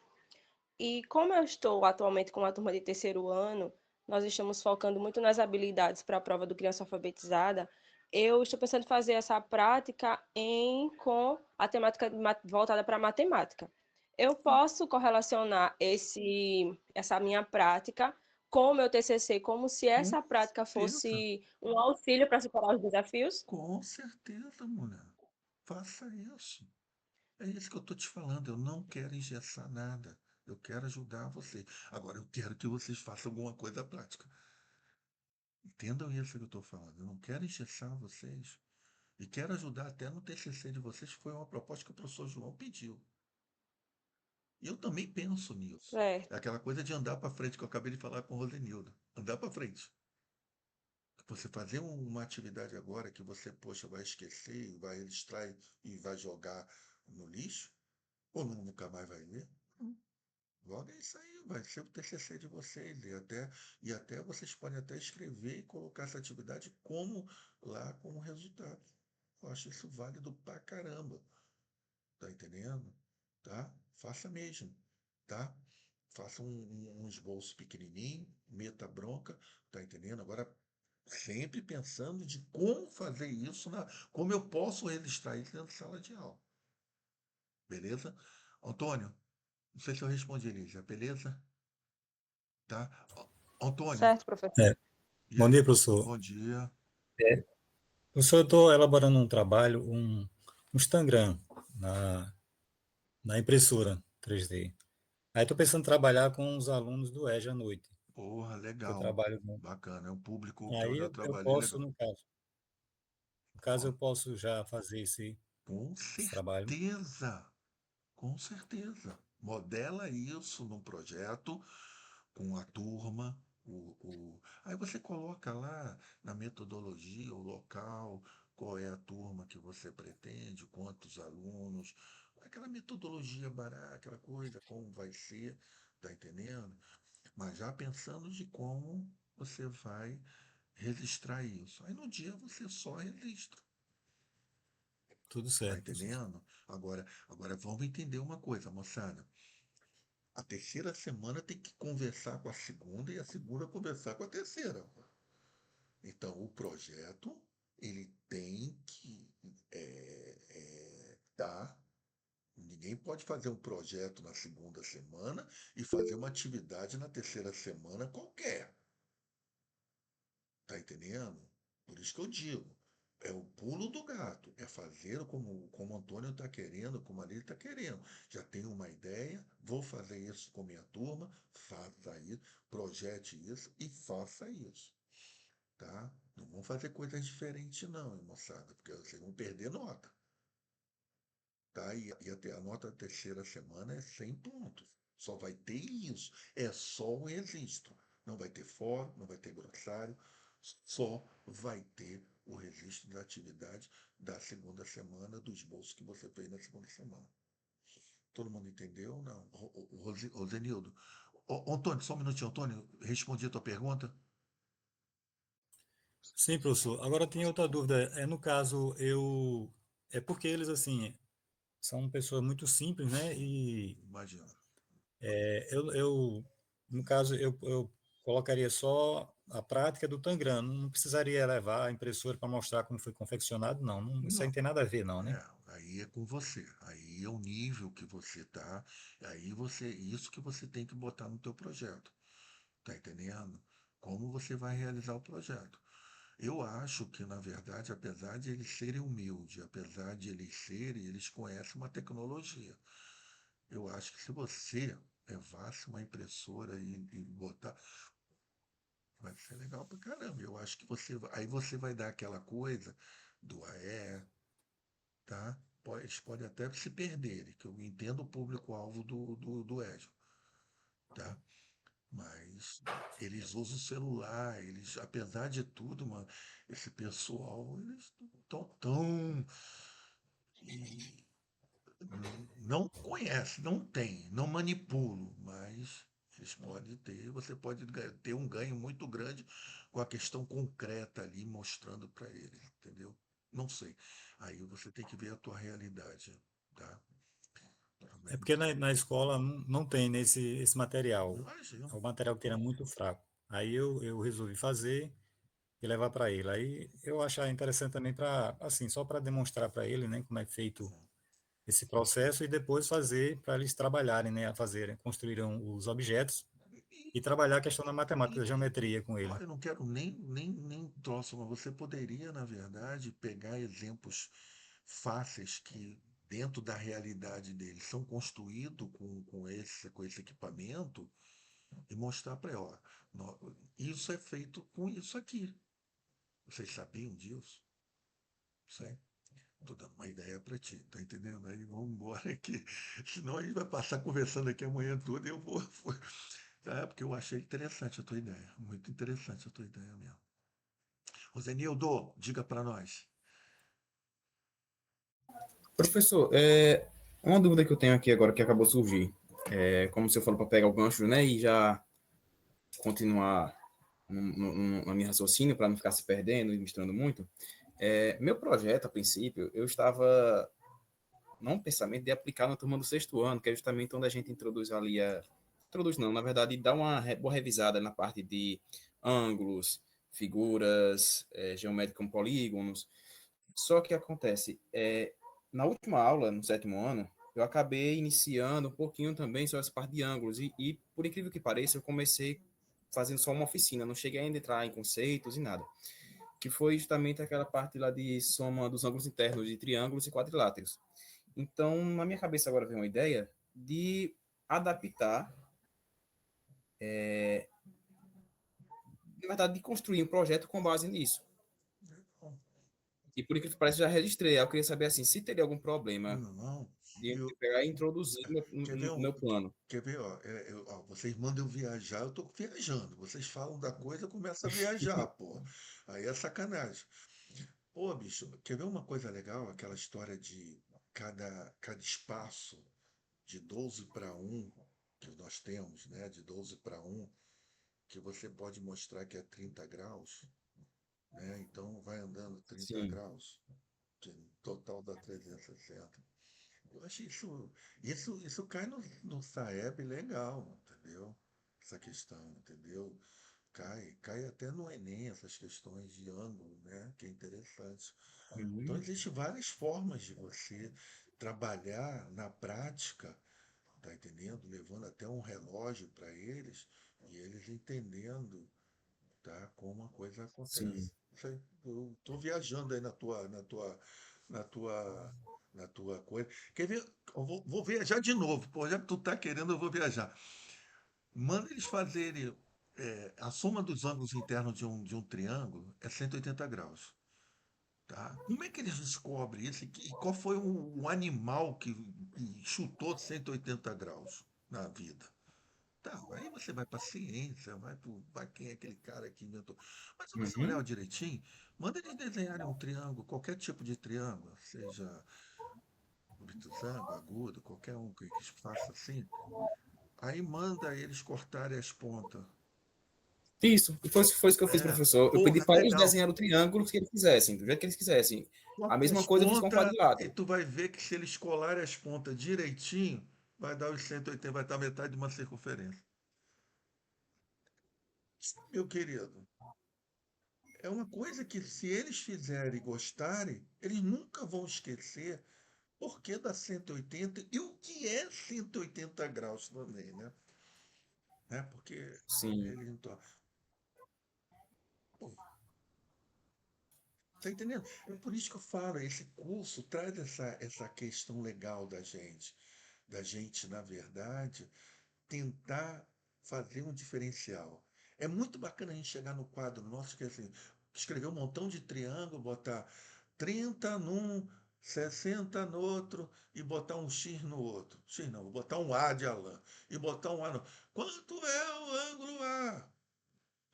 E como eu estou atualmente com a turma de terceiro ano, nós estamos focando muito nas habilidades para a prova do Criança Alfabetizada. Eu estou pensando em fazer essa prática com a temática voltada para a matemática. Eu posso correlacionar essa minha prática com o meu TCC, como se Com essa prática certeza, fosse um auxílio para superar os desafios? com certeza, mulher. Faça isso. É isso que eu estou te falando. Eu não quero engessar nada. Eu quero ajudar você. Agora, eu quero que vocês façam alguma coisa prática. Entendam isso que eu estou falando. Eu não quero engessar vocês. E quero ajudar até no TCC de vocês, que foi uma proposta que o professor João pediu. E eu também penso nisso. É Certo. aquela coisa de andar para frente, que eu acabei de falar com o Rosenildo. Andar para frente. Você fazer uma atividade agora que você, poxa, vai esquecer, vai registrar e vai jogar no lixo, ou nunca mais vai ver, joga isso aí, vai ser o TCC de vocês. E até vocês podem até escrever e colocar essa atividade como lá como resultado. Eu acho isso válido pra caramba. Tá entendendo? Tá? Faça mesmo, tá? Faça um esboço pequenininho, meta a bronca, tá entendendo? Agora, sempre pensando de como fazer isso, como eu posso registrar isso dentro da sala de aula. Beleza? Antônio, não sei se eu respondi, Elisa, beleza? Tá? Antônio, Certo, professor. É, e bom dia, aí? professor. Bom dia. Professor, eu estou elaborando um trabalho, um Instagram na impressora 3D. Aí estou pensando em trabalhar com os alunos do EJA à noite, Porra, que eu legal. trabalho com. Bacana. É um público que eu Aí já eu trabalhei posso, legal. no caso, Ó, eu posso já fazer com esse trabalho. certeza. Com certeza. Modela isso num projeto com a turma. Aí você coloca lá na metodologia, o local, qual é a turma que você pretende, quantos alunos, aquela metodologia barata, aquela coisa, como vai ser, tá entendendo? Mas já pensando de como você vai registrar isso. Aí no dia você só registra. Tudo Tá certo, professor. entendendo? Agora vamos entender uma coisa, moçada. A terceira semana tem que conversar com a segunda e a segunda conversar com a terceira. Então, o projeto, ele tem que tá. Ninguém pode fazer um projeto na segunda semana e fazer uma atividade na terceira semana qualquer. Tá entendendo? Por isso que eu digo, é o pulo do gato, é fazer como o Antônio está querendo, como a Lili está querendo. Já tenho uma ideia, vou fazer isso com minha turma, faça isso, projete isso e faça isso, tá? Não vão fazer coisas diferentes não, hein, moçada, porque vocês vão perder nota, tá? E até a nota da terceira semana é 100 pontos. Só vai ter isso. É só o registro. Não vai ter fórum, não vai ter glossário, só vai ter o registro da atividade da segunda semana, do esboço que você fez na segunda semana. Todo mundo entendeu? Não. Rosenildo. Antônio, só um minutinho, Antônio. Respondi a tua pergunta? Sim, professor. Agora tem outra dúvida. No caso, é porque eles, assim, são pessoas muito simples, né? E Imagina. no caso, eu colocaria só a prática do Tangram, não precisaria levar a impressora para mostrar como foi confeccionado, não. Isso aí não Não. tem nada a ver, não, né? Aí é com você. Aí é o nível que você tá. Isso que você tem que botar no teu projeto. Tá entendendo? Como você vai realizar o projeto. Eu acho que, na verdade, apesar de eles serem humildes, apesar de eles conhecem uma tecnologia. Eu acho que se você levasse uma impressora e botar, vai ser legal pra caramba. Eu acho que aí você vai dar aquela coisa do tá? Eles podem até se perderem, que eu entendo o público-alvo do Edge, tá? Mas eles usam o celular, eles, apesar de tudo, mano, esse pessoal, eles estão tão. E não conhece, não tem, não manipulo, mas eles podem ter, você pode ter um ganho muito grande com a questão concreta ali, mostrando para eles, entendeu? Não sei. Aí você tem que ver a tua realidade, tá? É porque na escola não tem esse material. Imagina. O material que tem era muito fraco. Aí eu resolvi fazer e levar para ele. Aí eu achar interessante também para, assim, só para demonstrar para ele, né, como é feito esse processo e depois fazer para eles trabalharem, né, a fazerem, construíram os objetos E, e trabalhar a questão da matemática, da e, geometria com ele. olha, eu não quero nem troço, mas você poderia, na verdade, pegar exemplos fáceis que, dentro da realidade deles, são construídos com esse equipamento e mostrar para ela, ó, isso é feito com isso aqui. Vocês sabiam disso? Isso aí. Tô dando uma ideia para ti, tá entendendo? Aí vamos embora aqui. Senão a gente vai passar conversando aqui amanhã toda e eu vou. É, porque eu achei interessante a tua ideia. Muito interessante a tua ideia mesmo. Rosenildo, diga para nós. Professor, uma dúvida que eu tenho aqui agora que acabou de surgir. Como você falou para pegar o gancho, né, e já continuar no meu raciocínio para não ficar se perdendo e misturando muito. Meu projeto, a princípio, eu estava num pensamento de aplicar na turma do sexto ano, que é justamente onde a gente introduz ali introduz não, na verdade, dá uma boa revisada na parte de ângulos, figuras, geométrica com polígonos. Só que acontece, na última aula, no sétimo ano, eu acabei iniciando um pouquinho também sobre essa parte de ângulos, e por incrível que pareça, eu comecei fazendo só uma oficina, não cheguei ainda a entrar em conceitos e nada, que foi justamente aquela parte lá de soma dos ângulos internos de triângulos e quadriláteros. Então, na minha cabeça agora vem uma ideia de adaptar, na verdade, de construir um projeto com base nisso. E por incrível que pareça, já registrei. Eu queria saber assim, se teria algum problema Não, de eu, pegar e introduzir quer ver, no meu plano. quer ver, ó, ó, vocês mandam eu viajar, eu tô viajando. Vocês falam da coisa, eu começo a viajar, pô. Aí é sacanagem. Pô, bicho, quer ver uma coisa legal? Aquela história de cada espaço de 12 para um que nós temos, né? De 12 para um que você pode mostrar que é 30 graus, né? Então vai andando 30 Sim. graus, que total dá 360. Eu acho isso cai no Saeb legal, entendeu? Essa questão, entendeu? Cai até no Enem, essas questões de ângulo, né? Que é interessante. Então, Uhum. existem várias formas de você trabalhar na prática, tá entendendo? Levando até um relógio para eles e eles entendendo, tá? Como a coisa Sim. acontece. Isso aí, eu tô viajando aí na tua, na tua coisa. Quer ver? Eu vou viajar de novo. Pô, já que tu tá querendo, eu vou viajar. Manda eles fazerem a soma dos ângulos internos de um triângulo é 180 graus. Tá? Como é que eles descobrem isso? E qual foi o animal que chutou 180 graus na vida? Tá, aí você vai para a ciência, vai quem é aquele cara que inventou. Mas se você olhar Uhum. direitinho, manda eles desenharem um triângulo, qualquer tipo de triângulo, seja obtusango, agudo, qualquer um que faça assim. Aí manda eles cortarem as pontas. Isso, e foi isso que eu fiz, professor. Eu pedi Porra, para eles legal. desenharem o triângulo que eles quisessem, do jeito que eles quisessem. A Corta mesma as coisa eu fiz com o pontas e quadrilátero. tu vai ver que se eles colarem as pontas direitinho, vai dar os 180, vai dar metade de uma circunferência. Meu querido, é uma coisa que se eles fizerem e gostarem, eles nunca vão esquecer por que dá 180 e o que é 180 graus também, né? Porque Sim. eles não estão. Pô, tá entendendo? É por isso que eu falo, esse curso traz essa questão legal da gente, na verdade, tentar fazer um diferencial. É muito bacana a gente chegar no quadro nosso, que é assim, escrever um montão de triângulo, botar 30 num, 60 no outro e botar um X no outro. X não, vou botar um A de Alain e botar um A no. Quanto é o ângulo A?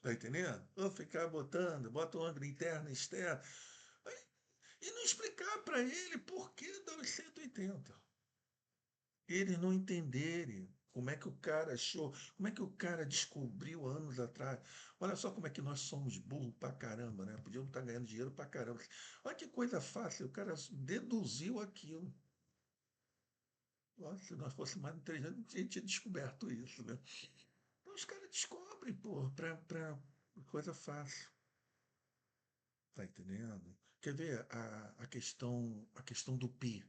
Tá entendendo? Vou ficar botando, bota o ângulo interno e externo. E não explicar para ele por que dá os 180. Eles não entenderem como é que o cara achou, como é que o cara descobriu anos atrás. Olha só como é que nós somos burros pra caramba, né? Podíamos estar ganhando dinheiro pra caramba. Olha que coisa fácil, o cara deduziu aquilo. Nossa, se nós fôssemos mais inteligentes, a gente tinha descoberto isso, né? Então os caras descobrem, pô, pra coisa fácil. Tá entendendo? Quer ver a questão do pi?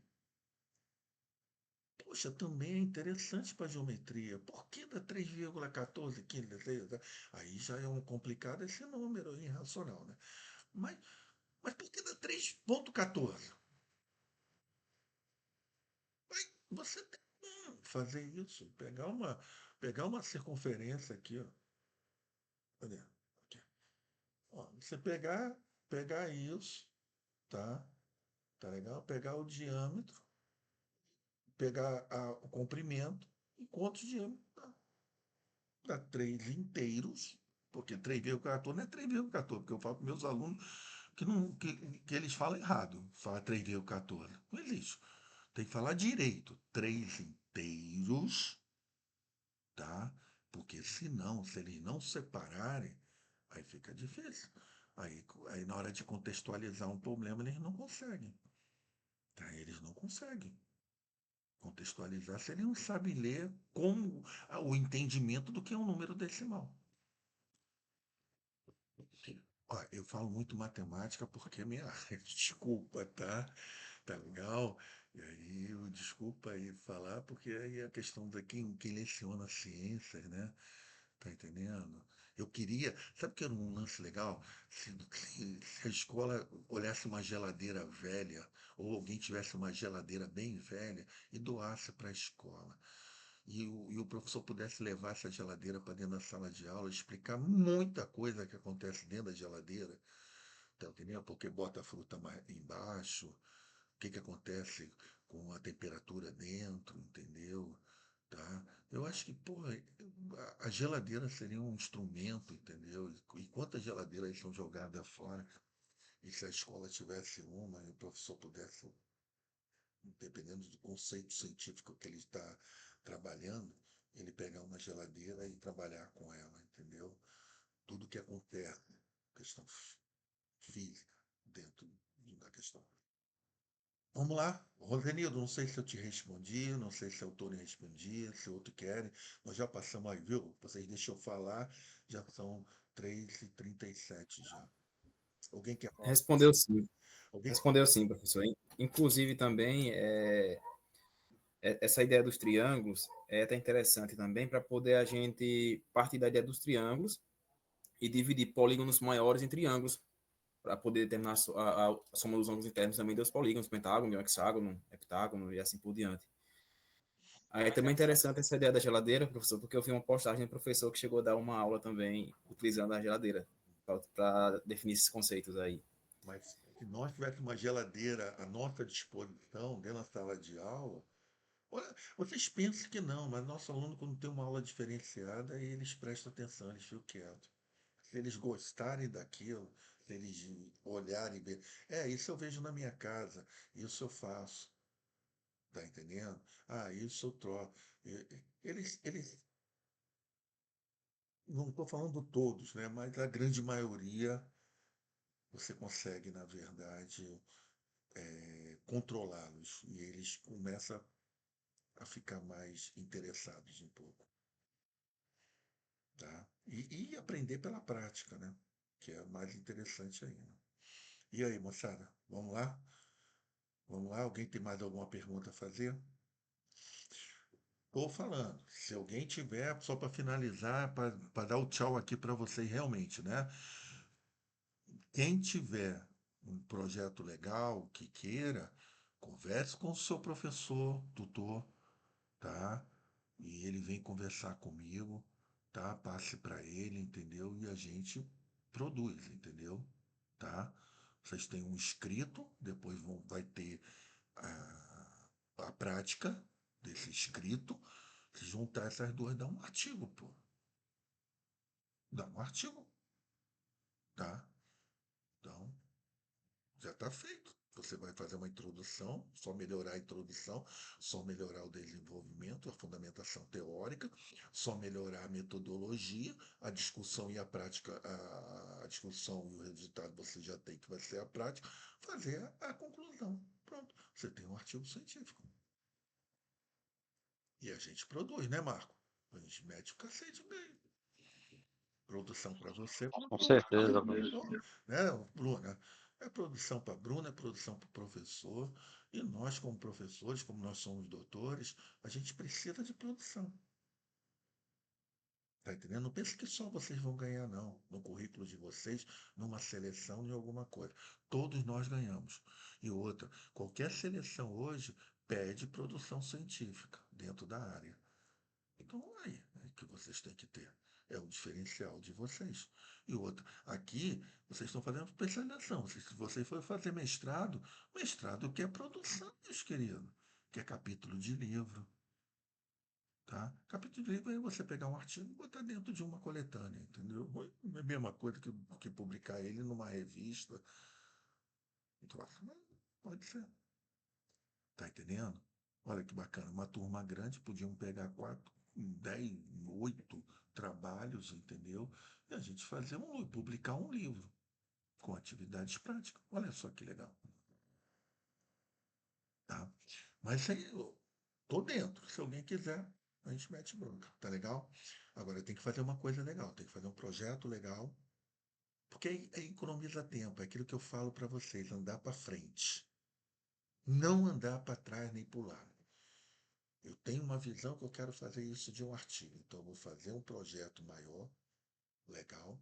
Poxa, também é interessante para geometria. Por que dá 3,1415? Aí já é um complicado esse número irracional, né? Mas, mas por que dá 3,14? Aí você tem como fazer isso. Pegar uma circunferência aqui, ó. Olha, aqui. Ó, você pegar isso, tá? tá legal? Pegar o diâmetro, pegar o comprimento e quantos diâmetros dá 3 inteiros, porque 3,14 não é 3,14, porque eu falo para meus alunos que, não, que eles falam errado, fala 3,14. Não existe. Tem que falar direito. 3 inteiros, tá? Porque senão, se eles não separarem, aí fica difícil. Aí na hora de contextualizar um problema, eles não conseguem. Tá? Eles não conseguem contextualizar se eles não sabem ler como o entendimento do que é um número decimal. Ó, eu falo muito matemática porque é minha área. Desculpa, tá? Tá legal? E aí, desculpa aí falar, porque aí a questão de quem leciona ciências, né? Tá entendendo? Eu queria. Sabe que era um lance legal? Se a escola olhasse uma geladeira velha, ou alguém tivesse uma geladeira bem velha e doasse para a escola. E o professor pudesse levar essa geladeira para dentro da sala de aula, explicar muita coisa que acontece dentro da geladeira, tá entendendo? Porque bota a fruta mais embaixo, o que que acontece com a temperatura dentro, entendeu? Tá? Eu acho que, porra, a geladeira seria um instrumento, entendeu? E quantas geladeiras são jogadas fora? E se a escola tivesse uma e o professor pudesse, dependendo do conceito científico que ele está trabalhando, ele pegar uma geladeira e trabalhar com ela, entendeu? Tudo que acontece, questão física, dentro da questão. Vamos lá, Rosenildo, não sei se eu te respondi, não sei se o Tony respondia, se o outro querem. Nós já passamos aí, viu? Vocês deixam eu falar, já são 3h37 já. Alguém quer falar? Respondeu sim. Alguém? Respondeu sim, professor. Inclusive também essa ideia dos triângulos é até interessante também para poder a gente partir da ideia dos triângulos e dividir polígonos maiores em triângulos para poder determinar a soma dos ângulos internos também dos polígonos, pentágono, hexágono, heptágono e assim por diante. Aí também é interessante essa ideia da geladeira, professor, porque eu vi uma postagem do professor que chegou a dar uma aula também utilizando a geladeira para definir esses conceitos aí. Mas se nós tivéssemos uma geladeira à nossa disposição dentro da sala de aula, olha, vocês pensam que não, mas nosso aluno, quando tem uma aula diferenciada, eles prestam atenção, eles ficam quietos. Se eles gostarem daquilo, se eles olharem e ver, isso eu vejo na minha casa, isso eu faço, tá entendendo? Isso eu troco. Eles, não estou falando todos, né? Mas a grande maioria você consegue, na verdade, controlá-los e eles começam a ficar mais interessados um pouco, tá? E aprender pela prática, né? Que é mais interessante ainda. E aí, moçada, vamos lá? Vamos lá? Alguém tem mais alguma pergunta a fazer? Estou falando. Se alguém tiver, só para finalizar, para dar o tchau aqui para vocês realmente, né? Quem tiver um projeto legal que queira, converse com o seu professor, tutor, tá? E ele vem conversar comigo, tá? Passe para ele, entendeu? E a gente produz, entendeu? Tá? Vocês têm um escrito, depois vai ter a prática desse escrito. Se juntar essas duas, dá um artigo, pô. Dá um artigo, tá? Então, já está feito. Você vai fazer uma introdução, só melhorar a introdução, só melhorar o desenvolvimento, a fundamentação teórica, só melhorar a metodologia, a discussão e a prática, a discussão e o resultado você já tem, que vai ser a prática, fazer a conclusão. Pronto, você tem um artigo científico. E a gente produz, né, Marco? A gente mete o cacete bem. Produção para você, Com certeza, professor. então, né, Bruna? É produção para Bruna, é produção para o professor. E nós, como professores, como nós somos doutores, a gente precisa de produção. Tá entendendo? Não pense que só vocês vão ganhar, não. No currículo de vocês, numa seleção, em alguma coisa. Todos nós ganhamos. E outra, qualquer seleção hoje pede produção científica dentro da área. Então, aí é que vocês têm que ter. É o diferencial de vocês. E outra, aqui vocês estão fazendo especialização. Se vocês forem fazer mestrado, mestrado que é produção, meus queridos, que é capítulo de livro, tá? Capítulo de livro é você pegar um artigo e botar dentro de uma coletânea, entendeu? É a mesma coisa que publicar ele numa revista. Então, pode ser. Tá entendendo? Olha que bacana. Uma turma grande, podiam pegar 4, 10, 8 trabalhos, entendeu? E a gente fazer publicar um livro com atividades práticas. Olha só que legal. Tá? Mas isso aí, eu tô dentro. Se alguém quiser, a gente mete bronca. Tá legal? Agora tem que fazer uma coisa legal, tem que fazer um projeto legal, porque aí economiza tempo. É aquilo que eu falo para vocês, andar para frente. Não andar para trás nem pular. Eu tenho uma visão que eu quero fazer isso de um artigo. Então, eu vou fazer um projeto maior, legal,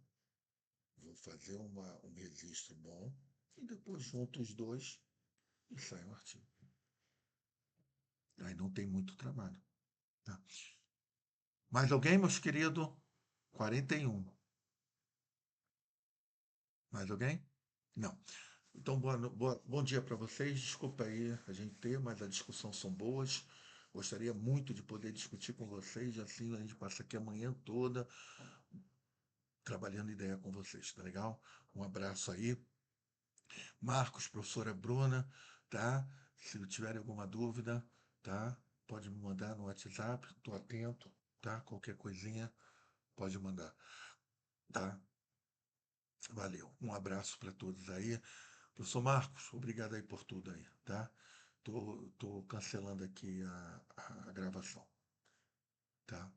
vou fazer um registro bom, e depois junto os dois e sai um artigo. Aí não tem muito trabalho. Tá? Mais alguém, meus queridos? 41. Mais alguém? Não. Então, bom dia para vocês. Desculpa aí a gente ter, mas a discussão são boas. Gostaria muito de poder discutir com vocês, assim a gente passa aqui a manhã toda trabalhando ideia com vocês, tá legal? Um abraço aí. Marcos, professora Bruna, tá? Se tiverem alguma dúvida, tá? Pode me mandar no WhatsApp, estou atento, tá? Qualquer coisinha, pode mandar, tá? Valeu. Um abraço para todos aí. Professor Marcos, obrigado aí por tudo aí, tá? Tô cancelando aqui a gravação, tá?